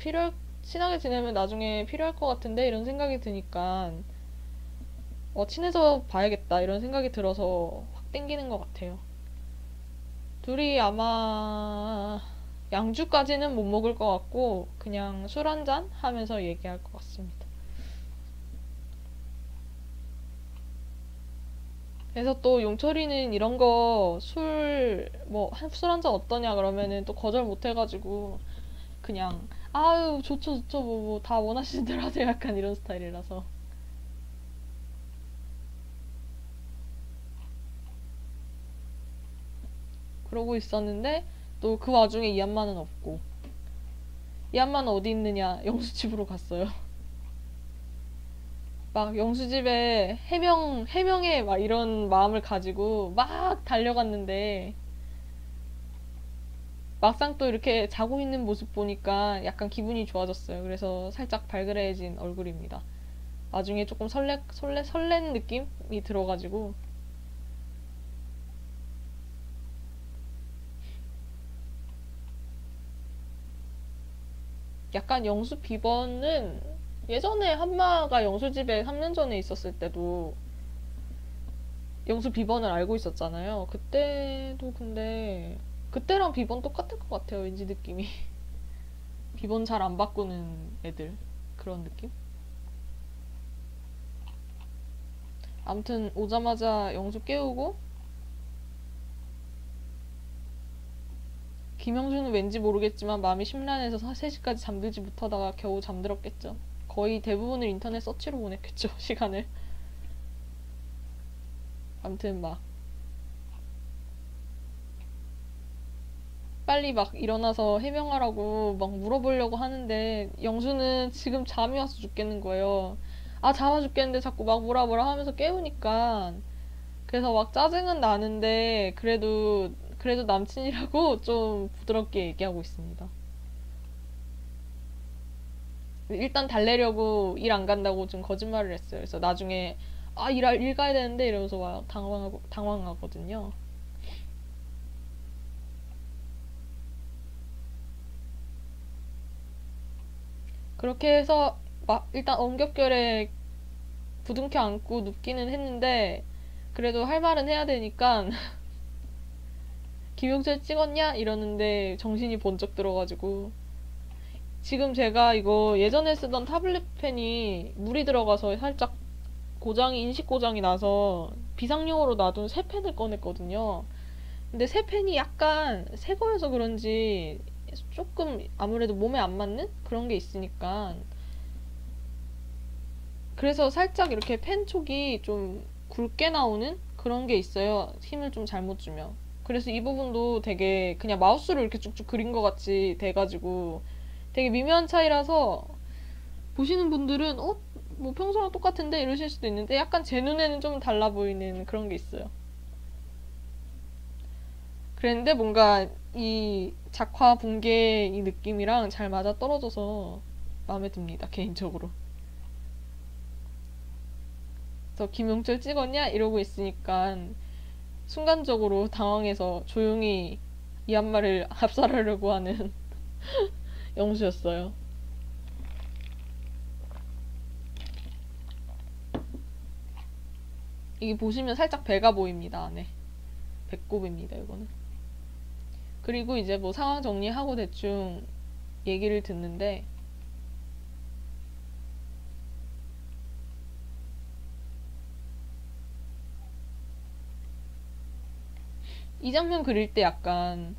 친하게 지내면 나중에 필요할 것 같은데 이런 생각이 드니까 친해져 봐야겠다 이런 생각이 들어서 확 땡기는 것 같아요. 둘이 아마 양주까지는 못 먹을 것 같고 그냥 술 한잔 하면서 얘기할 것 같습니다. 그래서 또 용철이는 이런 거 술 한잔 어떠냐 그러면은 또 거절 못 해가지고 그냥 아유 좋죠 좋죠 뭐 다 원하시는 대로 하세요 약간 이런 스타일이라서 그러고 있었는데 또 그 와중에 이한마는 없고 이한마는 어디 있느냐 영수 집으로 갔어요. 막 영수 집에 해명해 막 이런 마음을 가지고 막 달려갔는데 막상 또 이렇게 자고 있는 모습 보니까 약간 기분이 좋아졌어요. 그래서 살짝 발그레해진 얼굴입니다. 나중에 조금 설렌 느낌이 들어가지고 약간 영수 비번은 예전에 한마가 영수 집에 3년 전에 있었을 때도 영수 비번을 알고 있었잖아요. 그때도 근데 그때랑 비번 똑같을 것 같아요. 왠지 느낌이. 비번 잘 안 바꾸는 애들 그런 느낌? 아무튼 오자마자 영수 깨우고 김영준은 왠지 모르겠지만 마음이 심란해서 3시까지 잠들지 못하다가 겨우 잠들었겠죠. 거의 대부분을 인터넷 서치로 보냈겠죠, 시간을. 아무튼 막 빨리 막 일어나서 해명하라고 막 물어보려고 하는데 영수는 지금 잠이 와서 죽겠는 거예요. 아, 잠아 죽겠는데 자꾸 막 뭐라 하면서 깨우니까 그래서 막 짜증은 나는데 그래도 남친이라고 좀 부드럽게 얘기하고 있습니다. 일단 달래려고 일 안 간다고 좀 거짓말을 했어요. 그래서 나중에 아, 일 가야 되는데 이러면서 막 당황하거든요. 그렇게 해서 막 일단 엄격결에 부둥켜 안고 눕기는 했는데 그래도 할 말은 해야 되니까 김영철 찍었냐? 이러는데 정신이 번쩍 들어가지고 지금 제가 이거 예전에 쓰던 타블렛 펜이 물이 들어가서 살짝 인식 고장이 나서 비상용으로 놔둔 새 펜을 꺼냈거든요. 근데 새 펜이 약간 새 거여서 그런지 조금 아무래도 몸에 안 맞는 그런 게 있으니까 그래서 살짝 이렇게 펜 촉이 좀 굵게 나오는 그런 게 있어요. 힘을 좀 잘못 주면. 그래서 이 부분도 되게 그냥 마우스로 이렇게 쭉쭉 그린 것 같이 돼가지고 되게 미묘한 차이라서 보시는 분들은 뭐 평소랑 똑같은데 이러실 수도 있는데 약간 제 눈에는 좀 달라 보이는 그런 게 있어요. 그랬는데 뭔가 이 작화 붕괴 이 느낌이랑 잘 맞아 떨어져서 마음에 듭니다, 개인적으로. 그래서 김용철 찍었냐? 이러고 있으니까 순간적으로 당황해서 조용히 이한마를 압살하려고 하는 영수였어요. 이게 보시면 살짝 배가 보입니다, 안에. 배꼽입니다, 이거는. 그리고 이제 뭐 상황 정리하고 대충 얘기를 듣는데 이 장면 그릴 때 약간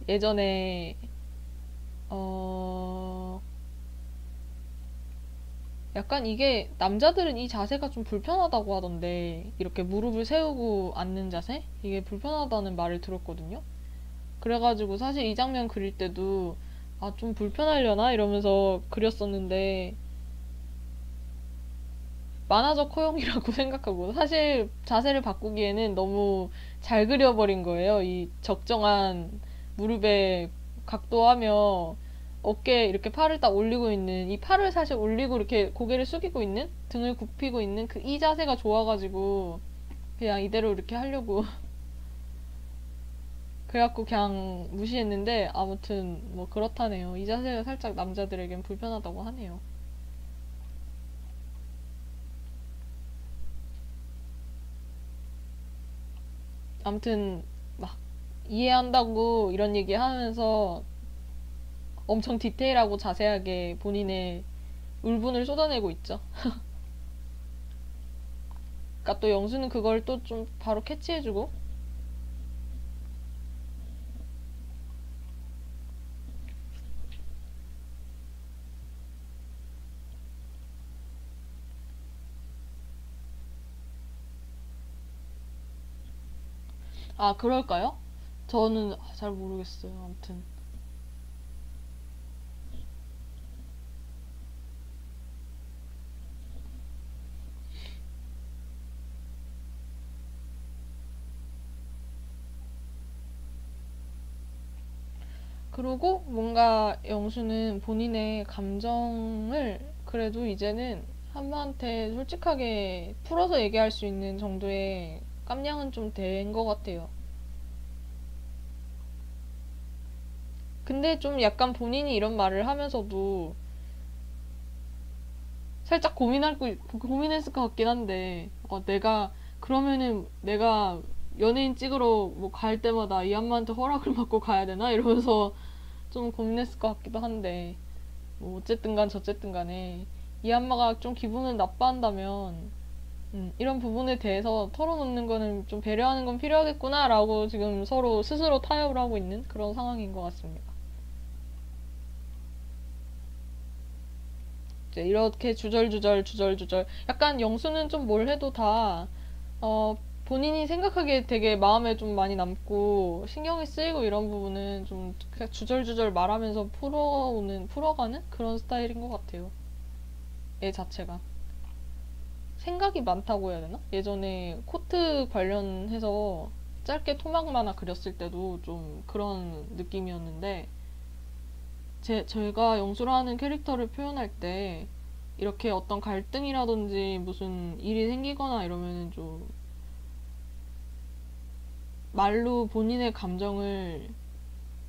예전에 어 약간 이게 남자들은 이 자세가 좀 불편하다고 하던데 이렇게 무릎을 세우고 앉는 자세? 이게 불편하다는 말을 들었거든요. 그래가지고 사실 이 장면 그릴 때도 아, 좀 불편하려나? 이러면서 그렸었는데 만화적 허용이라고 생각하고, 사실 자세를 바꾸기에는 너무 잘 그려버린 거예요. 이 적정한 무릎에 각도하며 어깨에 이렇게 팔을 딱 올리고 있는, 이 팔을 사실 올리고 이렇게 고개를 숙이고 있는, 등을 굽히고 있는 그 이 자세가 좋아가지고 그냥 이대로 이렇게 하려고 그래갖고 그냥 무시했는데, 아무튼 뭐 그렇다네요. 이 자세가 살짝 남자들에겐 불편하다고 하네요. 아무튼 막 이해한다고 이런 얘기 하면서 엄청 디테일하고 자세하게 본인의 울분을 쏟아내고 있죠. 그러니까 또 영수는 그걸 또 좀 바로 캐치해주고. 아, 그럴까요? 저는 잘 모르겠어요. 아무튼. 그리고 뭔가 영수는 본인의 감정을 그래도 이제는 한마한테 솔직하게 풀어서 얘기할 수 있는 정도의 깜냥은 좀 된 것 같아요. 근데 좀 약간 본인이 이런 말을 하면서도 살짝 고민했을 것 같긴 한데, 그러면은 내가 연예인 찍으러 뭐 갈 때마다 이 엄마한테 허락을 받고 가야 되나? 이러면서 좀 고민했을 것 같기도 한데, 뭐 어쨌든 간 저쨌든 간에 이 엄마가 좀 기분을 나빠한다면, 이런 부분에 대해서 털어놓는 거는 좀 배려하는 건 필요하겠구나라고 지금 서로 스스로 타협을 하고 있는 그런 상황인 것 같습니다. 이제 이렇게 주절주절 약간 영수는 좀 뭘 해도 다 어, 본인이 생각하기에 되게 마음에 좀 많이 남고 신경이 쓰이고 이런 부분은 좀 그냥 주절주절 말하면서 풀어가는 그런 스타일인 것 같아요. 얘 자체가. 생각이 많다고 해야 되나? 예전에 코트 관련해서 짧게 토막 만화 그렸을 때도 좀 그런 느낌이었는데, 제가 영수로 하는 캐릭터를 표현할 때 이렇게 어떤 갈등이라든지 무슨 일이 생기거나 이러면은 좀 말로 본인의 감정을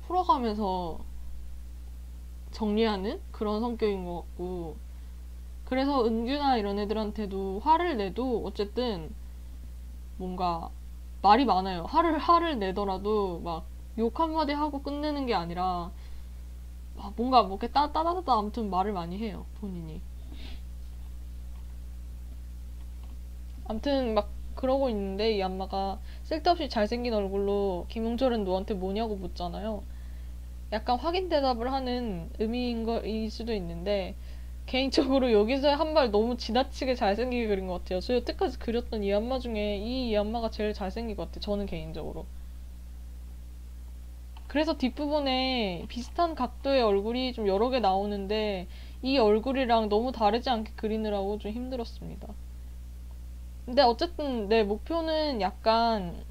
풀어가면서 정리하는 그런 성격인 것 같고, 그래서 은규나 이런 애들한테도 화를 내도 어쨌든 뭔가 말이 많아요. 화를 내더라도 막 욕 한마디 하고 끝내는 게 아니라 뭔가 뭐 이렇게 따다다다 아무튼 말을 많이 해요, 본인이. 아무튼 막 그러고 있는데 이 안마가 쓸데없이 잘생긴 얼굴로 김용철은 너한테 뭐냐고 묻잖아요. 약간 확인 대답을 하는 의미인 거일 수도 있는데, 개인적으로 여기서 한 발 너무 지나치게 잘생기게 그린 것 같아요. 저 여태까지 그렸던 이 안마 중에 이 안마가 제일 잘생긴 것 같아요. 저는 개인적으로. 그래서 뒷부분에 비슷한 각도의 얼굴이 좀 여러 개 나오는데 이 얼굴이랑 너무 다르지 않게 그리느라고 좀 힘들었습니다. 근데 어쨌든 내 목표는 약간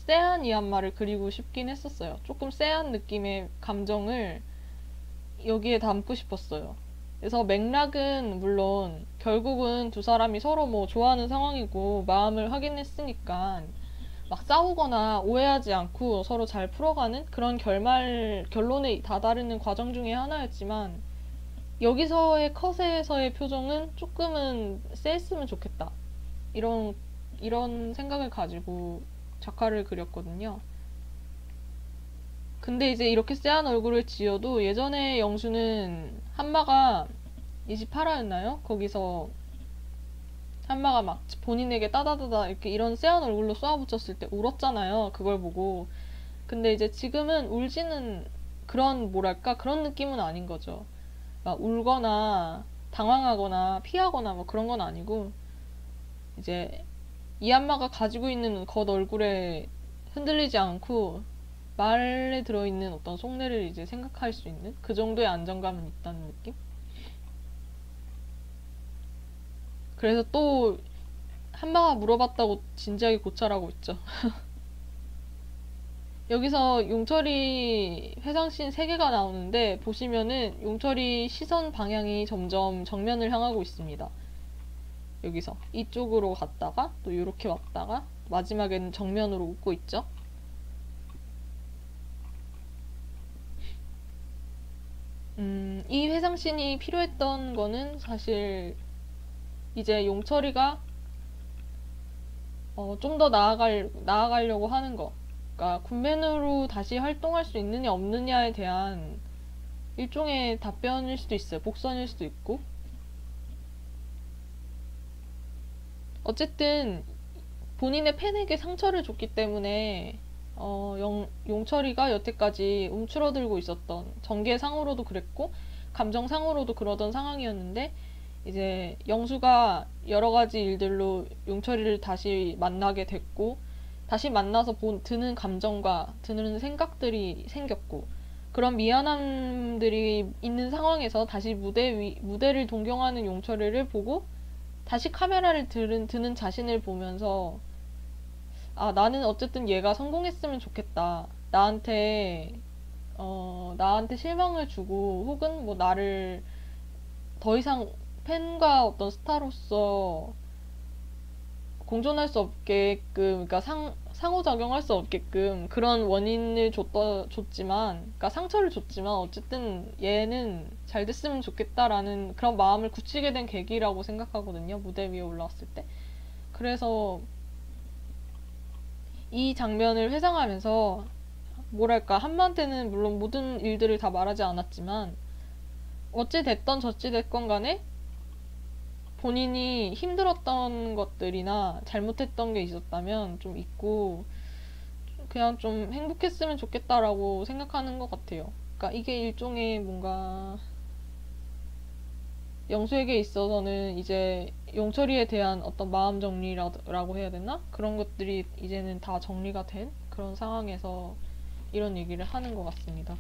쎄한 이안마를 그리고 싶긴 했었어요. 조금 쎄한 느낌의 감정을 여기에 담고 싶었어요. 그래서 맥락은 물론 결국은 두 사람이 서로 뭐 좋아하는 상황이고 마음을 확인했으니까 막 싸우거나 오해하지 않고 서로 잘 풀어가는 그런 결론에 다다르는 과정 중에 하나였지만, 여기서의 컷에서의 표정은 조금은 쎄했으면 좋겠다. 이런, 이런 생각을 가지고 작화를 그렸거든요. 근데 이제 이렇게 쎄한 얼굴을 지어도 예전에 영수는 한마가 28화였나요? 거기서 한마가 막 본인에게 따다다다 이렇게 이런 쎄한 얼굴로 쏘아붙였을 때 울었잖아요. 그걸 보고. 근데 이제 지금은 울지는, 그런 뭐랄까 그런 느낌은 아닌 거죠. 막 울거나 당황하거나 피하거나 뭐 그런 건 아니고, 이제 이 안마가 가지고 있는 겉 얼굴에 흔들리지 않고 말에 들어있는 어떤 속내를 이제 생각할 수 있는 그 정도의 안정감은 있다는 느낌? 그래서 또 한마가 물어봤다고 진지하게 고찰하고 있죠. 여기서 용철이 회상씬 3개가 나오는데 보시면은 용철이 시선 방향이 점점 정면을 향하고 있습니다. 여기서 이쪽으로 갔다가 또 이렇게 왔다가 마지막에는 정면으로 웃고 있죠. 이 회상씬이 필요했던 거는 사실 이제 용철이가 좀 더 나아가려고 하는 거. 그러니까 군맨으로 다시 활동할 수 있느냐 없느냐에 대한 일종의 답변일 수도 있어요. 복선일 수도 있고. 어쨌든 본인의 팬에게 상처를 줬기 때문에 용철이가 여태까지 움츠러들고 있었던 전개상으로도 그랬고 감정상으로도 그러던 상황이었는데 이제 영수가 여러 가지 일들로 용철이를 다시 만나게 됐고 다시 만나서 드는 감정과 드는 생각들이 생겼고 그런 미안함들이 있는 상황에서 다시 무대를 동경하는 용철이를 보고 다시 카메라를 드는 자신을 보면서 아, 나는 어쨌든 얘가 성공했으면 좋겠다. 나한테 실망을 주고 혹은 뭐 나를 더 이상 팬과 어떤 스타로서 공존할 수 없게끔, 그러니까 상호작용할 수 없게끔 그런 원인을 줬지만, 그러니까 상처를 줬지만 어쨌든 얘는 잘 됐으면 좋겠다라는 그런 마음을 굳히게 된 계기라고 생각하거든요. 무대 위에 올라왔을 때. 그래서 이 장면을 회상하면서 뭐랄까 한마한테는 물론 모든 일들을 다 말하지 않았지만 어찌 됐던 저찌 됐건 간에 본인이 힘들었던 것들이나 잘못했던 게 있었다면 좀 잊고 그냥 좀 행복했으면 좋겠다라고 생각하는 것 같아요. 그러니까 이게 일종의 뭔가 영수에게 있어서는 이제 용철이에 대한 어떤 마음 정리라고 해야 되나? 그런 것들이 이제는 다 정리가 된 그런 상황에서 이런 얘기를 하는 것 같습니다.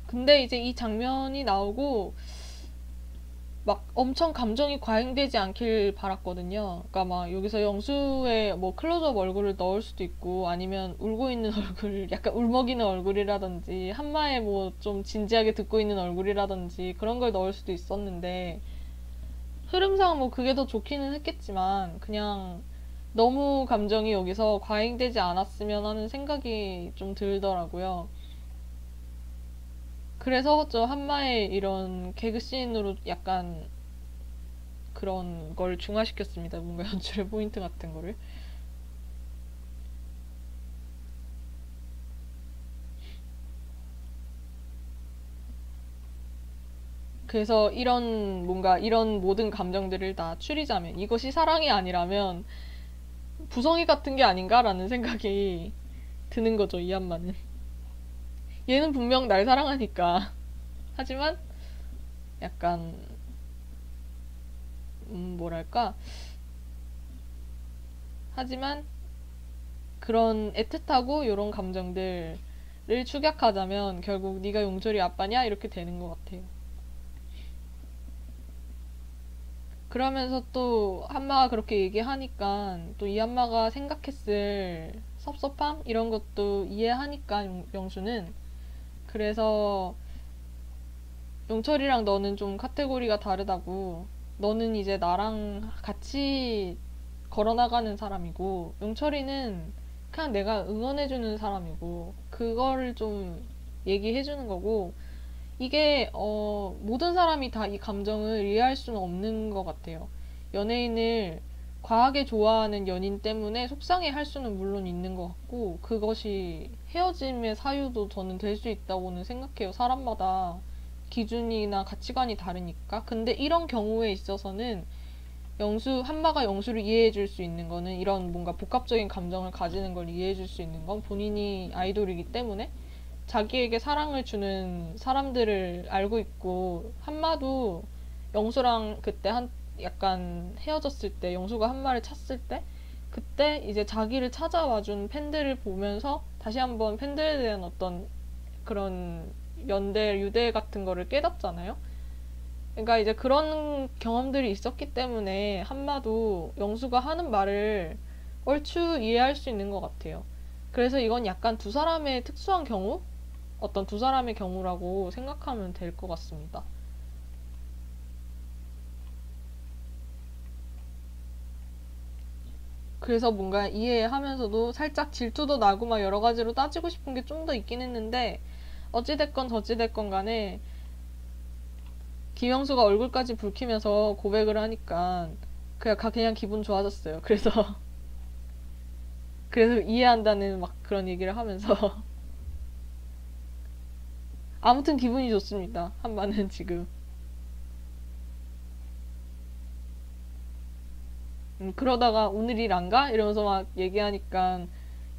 근데 이제 이 장면이 나오고 막 엄청 감정이 과잉되지 않길 바랐거든요. 그러니까 막 여기서 영수의 뭐 클로즈업 얼굴을 넣을 수도 있고 아니면 울고 있는 얼굴, 약간 울먹이는 얼굴이라든지 한마에 뭐 좀 진지하게 듣고 있는 얼굴이라든지 그런 걸 넣을 수도 있었는데 흐름상 뭐 그게 더 좋기는 했겠지만 그냥 너무 감정이 여기서 과잉되지 않았으면 하는 생각이 좀 들더라고요. 그래서 저 한마의 이런 개그씬으로 약간 그런 걸 중화시켰습니다. 뭔가 연출의 포인트 같은 거를. 그래서 이런 모든 감정들을 다 추리자면 이것이 사랑이 아니라면 부성애 같은 게 아닌가라는 생각이 드는 거죠, 이 한마는. 얘는 분명 날 사랑하니까. 하지만 약간 뭐랄까, 하지만 그런 애틋하고 이런 감정들을 축약하자면 결국 네가 용철이 아빠냐 이렇게 되는 것 같아요. 그러면서 또 한마가 그렇게 얘기하니까 또 이 한마가 생각했을 섭섭함 이런 것도 이해하니까 영수는 그래서 용철이랑 너는 좀 카테고리가 다르다고. 너는 이제 나랑 같이 걸어나가는 사람이고, 용철이는 그냥 내가 응원해주는 사람이고, 그거를 좀 얘기해주는 거고, 이게, 모든 사람이 다 이 감정을 이해할 수는 없는 것 같아요. 연예인을 과하게 좋아하는 연인 때문에 속상해 할 수는 물론 있는 것 같고, 그것이 헤어짐의 사유도 저는 될 수 있다고는 생각해요. 사람마다 기준이나 가치관이 다르니까. 근데 이런 경우에 있어서는 한마가 영수를 이해해 줄 수 있는 거는 이런 뭔가 복합적인 감정을 가지는 걸 이해해 줄 수 있는 건 본인이 아이돌이기 때문에 자기에게 사랑을 주는 사람들을 알고 있고 한마도 영수랑 그때 약간 헤어졌을 때 영수가 한마를 찼을 때 그때 이제 자기를 찾아와준 팬들을 보면서 다시 한번 팬들에 대한 어떤 그런 연대, 유대 같은 거를 깨닫잖아요. 그러니까 이제 그런 경험들이 있었기 때문에 한마도 영수가 하는 말을 얼추 이해할 수 있는 것 같아요. 그래서 이건 약간 두 사람의 특수한 경우? 어떤 두 사람의 경우라고 생각하면 될 것 같습니다. 그래서 뭔가 이해하면서도 살짝 질투도 나고 막 여러 가지로 따지고 싶은 게 좀 더 있긴 했는데, 어찌됐건 저찌됐건 간에 김영수가 얼굴까지 붉히면서 고백을 하니까 그냥 기분 좋아졌어요. 그래서 이해한다는 막 그런 얘기를 하면서 아무튼 기분이 좋습니다. 한마는 지금. 그러다가 오늘 일 안 가? 이러면서 막 얘기하니까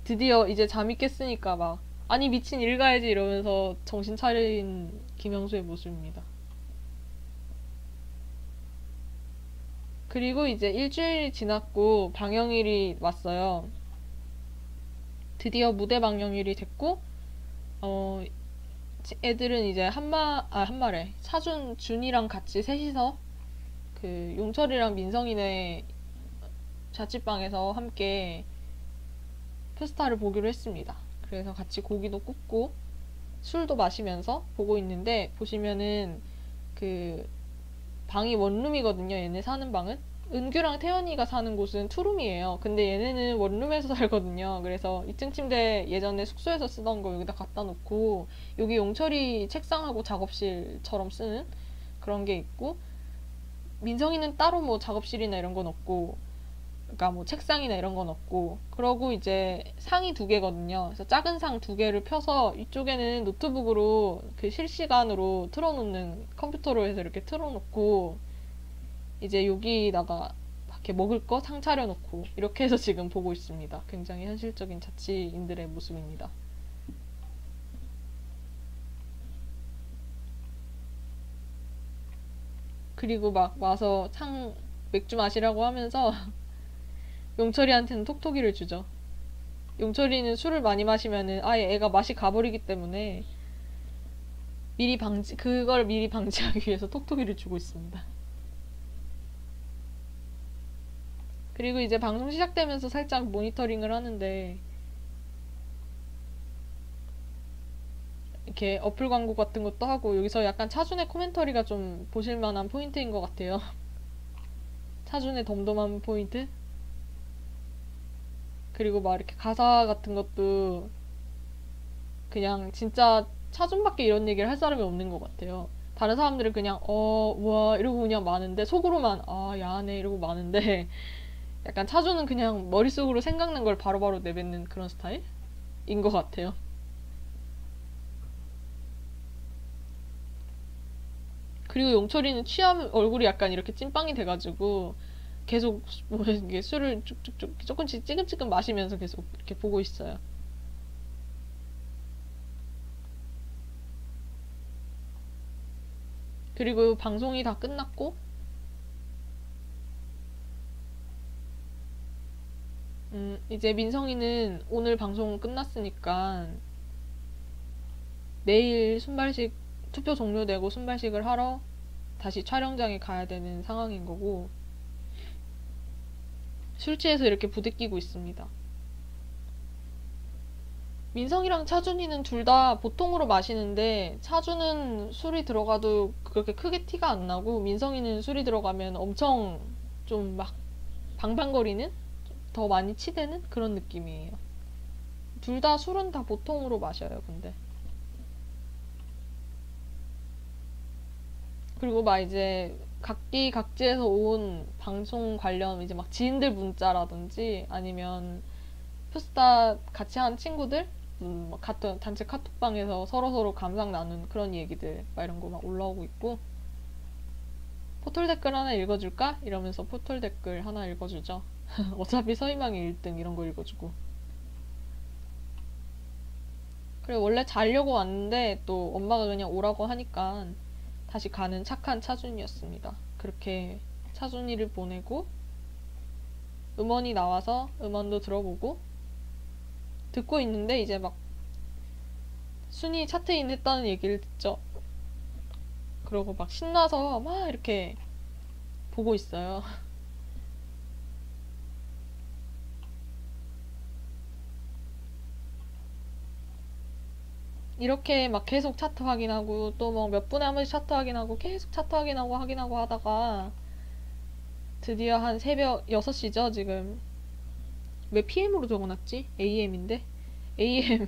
드디어 이제 잠이 깼으니까 막 아니 미친 일 가야지 이러면서 정신 차린 김영수의 모습입니다. 그리고 이제 일주일이 지났고 방영일이 왔어요. 드디어 무대 방영일이 됐고 어 애들은 이제 한마래 차준 준이랑 같이 셋이서 그 용철이랑 민성이네 자취방에서 함께 페스타를 보기로 했습니다. 그래서 같이 고기도 굽고 술도 마시면서 보고 있는데 보시면은 그 방이 원룸이거든요. 얘네 사는 방은. 은규랑 태연이가 사는 곳은 투룸이에요. 근데 얘네는 원룸에서 살거든요. 그래서 2층 침대 예전에 숙소에서 쓰던 거 여기다 갖다 놓고 여기 용철이 책상하고 작업실처럼 쓰는 그런 게 있고 민성이는 따로 뭐 작업실이나 이런 건 없고 그러니까 뭐 책상이나 이런 건 없고 그러고 이제 상이 두 개거든요. 그래서 작은 상 두 개를 펴서 이쪽에는 노트북으로 그 실시간으로 틀어놓는 컴퓨터로 해서 이렇게 틀어놓고 이제 여기다가 이렇게 먹을 거 상 차려놓고 이렇게 해서 지금 보고 있습니다. 굉장히 현실적인 자취인들의 모습입니다. 그리고 막 와서 창 맥주 마시라고 하면서 용철이한테는 톡톡이를 주죠. 용철이는 술을 많이 마시면은 아예 애가 맛이 가버리기 때문에 그걸 미리 방지하기 위해서 톡톡이를 주고 있습니다. 그리고 이제 방송 시작되면서 살짝 모니터링을 하는데 이렇게 어플 광고 같은 것도 하고 여기서 약간 차준의 코멘터리가 좀 보실만한 포인트인 것 같아요. 차준의 덤덤한 포인트? 그리고 막 이렇게 가사 같은 것도 그냥 진짜 차준밖에 이런 얘기를 할 사람이 없는 것 같아요. 다른 사람들은 그냥 우와 이러고 그냥 마는데 속으로만 야하네 이러고 마는데 약간 차준은 그냥 머릿속으로 생각난 걸 바로바로 내뱉는 그런 스타일인 것 같아요. 그리고 용철이는 취하면 얼굴이 약간 이렇게 찐빵이 돼가지고 계속 뭐 이게 술을 쭉쭉쭉 조금씩 찌금찌금 마시면서 계속 이렇게 보고 있어요. 그리고 방송이 다 끝났고 이제 민성이는 오늘 방송 끝났으니까 내일 순발식 투표 종료되고 순발식을 하러 다시 촬영장에 가야 되는 상황인 거고 술 취해서 이렇게 부대끼고 있습니다. 민성이랑 차준이는 둘 다 보통으로 마시는데 차준은 술이 들어가도 그렇게 크게 티가 안 나고 민성이는 술이 들어가면 엄청 좀 막 방방거리는 더 많이 치대는 그런 느낌이에요. 둘 다 술은 다 보통으로 마셔요, 근데. 그리고 막 이제 각기 각지에서 온 방송 관련 이제 막 지인들 문자라든지 아니면 푸스타 같이 한 친구들 막 같은 단체 카톡방에서 서로서로 감상 나눈 그런 얘기들 막 이런 거 막 올라오고 있고 포털 댓글 하나 읽어줄까? 이러면서 포털 댓글 하나 읽어주죠. 어차피 서희망이 1등 이런 거 읽어주고 그래 원래 자려고 왔는데 또 엄마가 그냥 오라고 하니까 다시 가는 착한 차준이었습니다. 그렇게 차준이를 보내고 음원이 나와서 음원도 들어보고 듣고 있는데 이제 막 순위 차트인 했다는 얘기를 듣죠. 그러고 막 신나서 막 이렇게 보고 있어요. 이렇게 막 계속 차트 확인하고 또 뭐 몇 분에 한 번씩 차트 확인하고 계속 차트 확인하고 하다가 드디어 한 새벽 6시죠, 지금. 왜 PM으로 적어놨지? AM인데? AM.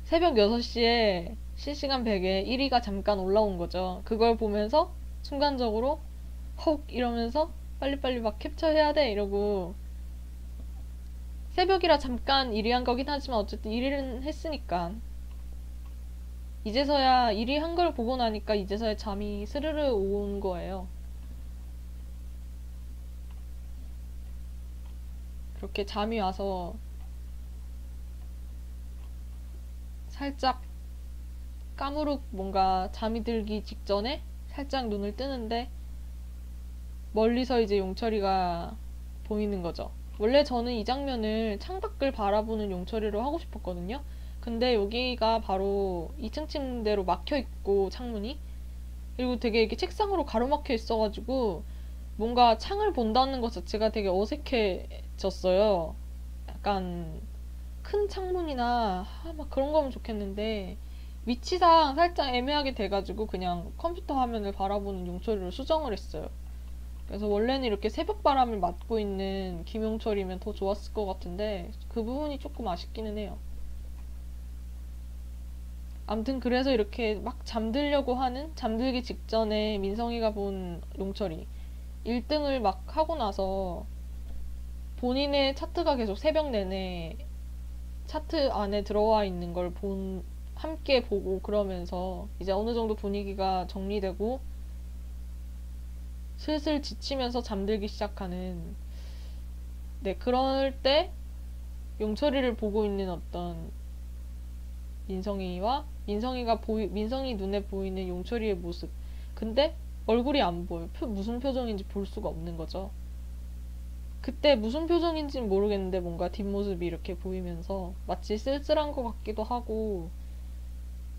새벽 6시에 실시간 100에 1위가 잠깐 올라온 거죠. 그걸 보면서 순간적으로 헉 이러면서 빨리빨리 막 캡처해야 돼 이러고, 새벽이라 잠깐 1위 한 거긴 하지만 어쨌든 1위는 했으니까 이제서야 1위 한 걸 보고 나니까 이제서야 잠이 스르르 온 거예요. 그렇게 잠이 와서 살짝 까무룩 뭔가 잠이 들기 직전에 살짝 눈을 뜨는데 멀리서 이제 용철이가 보이는 거죠. 원래 저는 이 장면을 창밖을 바라보는 용철이로 하고 싶었거든요. 근데 여기가 바로 2층 침대로 막혀 있고 창문이, 그리고 되게 이렇게 책상으로 가로막혀 있어가지고 뭔가 창을 본다는 것 자체가 되게 어색해졌어요. 약간 큰 창문이나 막 그런 거면 좋겠는데 위치상 살짝 애매하게 돼가지고 그냥 컴퓨터 화면을 바라보는 용철이로 수정을 했어요. 그래서 원래는 이렇게 새벽 바람을 맞고 있는 김용철이면 더 좋았을 것 같은데 그 부분이 조금 아쉽기는 해요. 암튼 그래서 이렇게 막 잠들려고 하는, 잠들기 직전에 민성이가 본 용철이 1등을 막 하고 나서 본인의 차트가 계속 새벽 내내 차트 안에 들어와 있는 걸 함께 보고 그러면서 이제 어느 정도 분위기가 정리되고 슬슬 지치면서 잠들기 시작하는, 네, 그럴 때 용철이를 보고 있는 어떤 민성이와 민성이 눈에 보이는 용철이의 모습. 근데 얼굴이 안 보여. 무슨 표정인지 볼 수가 없는 거죠. 그때 무슨 표정인지는 모르겠는데 뭔가 뒷모습이 이렇게 보이면서 마치 쓸쓸한 것 같기도 하고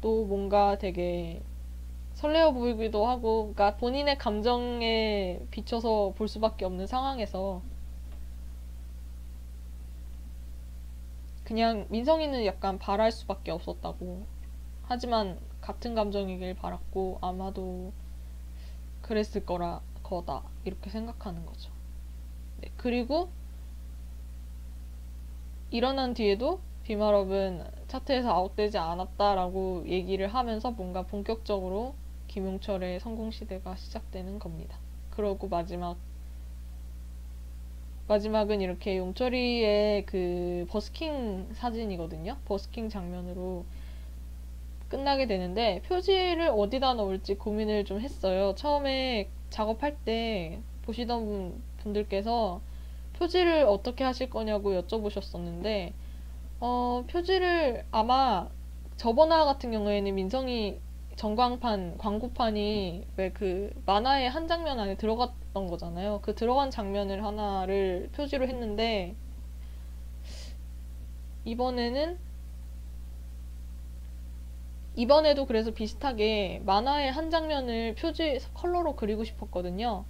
또 뭔가 되게 설레어 보이기도 하고, 그러니까 본인의 감정에 비춰서 볼 수밖에 없는 상황에서 그냥 민성이는 약간 바랄 수밖에 없었다고. 하지만 같은 감정이길 바랐고 아마도 그랬을 거다 이렇게 생각하는 거죠. 네, 그리고 일어난 뒤에도 비마럽은 차트에서 아웃되지 않았다라고 얘기를 하면서 뭔가 본격적으로 김용철의 성공 시대가 시작되는 겁니다. 그러고 마지막은 이렇게 용철이의 그 버스킹 사진이거든요. 버스킹 장면으로 끝나게 되는데 표지를 어디다 넣을지 고민을 좀 했어요. 처음에 작업할 때 보시던 분들께서 표지를 어떻게 하실 거냐고 여쭤보셨었는데, 표지를 아마 저번화 같은 경우에는 민성이 전광판, 광고판이 왜 그 만화의 한 장면 안에 들어갔던 거잖아요. 그 들어간 장면을 하나를 표지로 했는데, 이번에도 그래서 비슷하게 만화의 한 장면을 표지 컬러로 그리고 싶었거든요.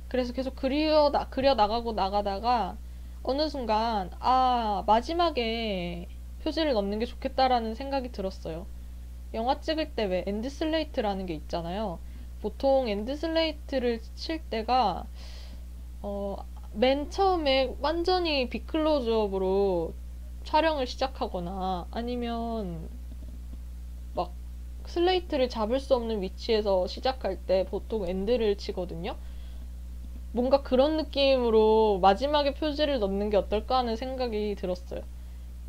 그래서 계속 그려 나가고 나가다가 어느 순간, 마지막에 표지를 넣는 게 좋겠다라는 생각이 들었어요. 영화 찍을 때 왜 엔드 슬레이트라는 게 있잖아요. 보통 엔드 슬레이트를 칠 때가, 맨 처음에 완전히 빅클로즈업으로 촬영을 시작하거나 아니면 막 슬레이트를 잡을 수 없는 위치에서 시작할 때 보통 엔드를 치거든요. 뭔가 그런 느낌으로 마지막에 표지를 넣는 게 어떨까 하는 생각이 들었어요.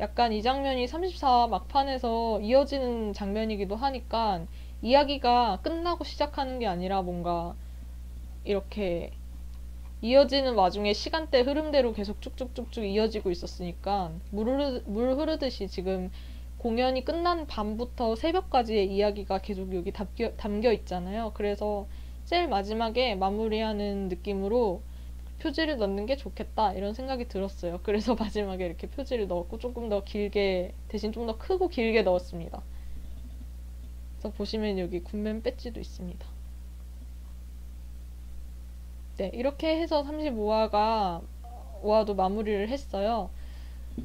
약간 이 장면이 34 막판에서 이어지는 장면이기도 하니까 이야기가 끝나고 시작하는 게 아니라 뭔가 이렇게 이어지는 와중에 시간대 흐름대로 계속 쭉쭉쭉쭉 이어지고 있었으니까 물 흐르듯이 지금 공연이 끝난 밤부터 새벽까지의 이야기가 계속 여기 담겨 있잖아요. 그래서 제일 마지막에 마무리하는 느낌으로 표지를 넣는 게 좋겠다 이런 생각이 들었어요. 그래서 마지막에 이렇게 표지를 넣었고 조금 더 길게, 대신 좀 더 크고 길게 넣었습니다. 그래서 보시면 여기 굿맨 배지도 있습니다. 네, 이렇게 해서 35화도 마무리를 했어요.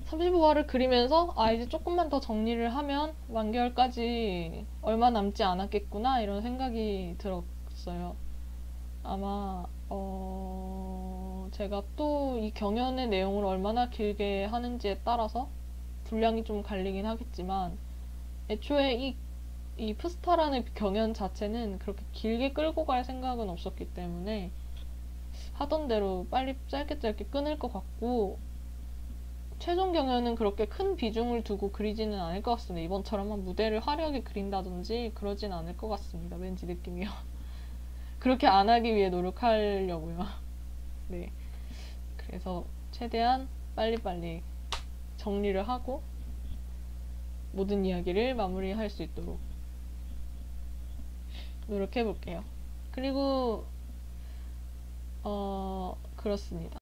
35화를 그리면서 이제 조금만 더 정리를 하면 완결까지 얼마 남지 않았겠구나 이런 생각이 들었어요. 아마 제가 또 이 경연의 내용을 얼마나 길게 하는지에 따라서 분량이 좀 갈리긴 하겠지만, 애초에 이 푸스타라는 경연 자체는 그렇게 길게 끌고 갈 생각은 없었기 때문에 하던 대로 빨리 짧게 끊을 것 같고, 최종 경연은 그렇게 큰 비중을 두고 그리지는 않을 것 같습니다. 이번처럼 한 무대를 화려하게 그린다든지 그러진 않을 것 같습니다. 왠지 느낌이요. 그렇게 안 하기 위해 노력하려고요. 네. 그래서 최대한 빨리빨리 정리를 하고 모든 이야기를 마무리할 수 있도록 노력해 볼게요. 그리고 그렇습니다.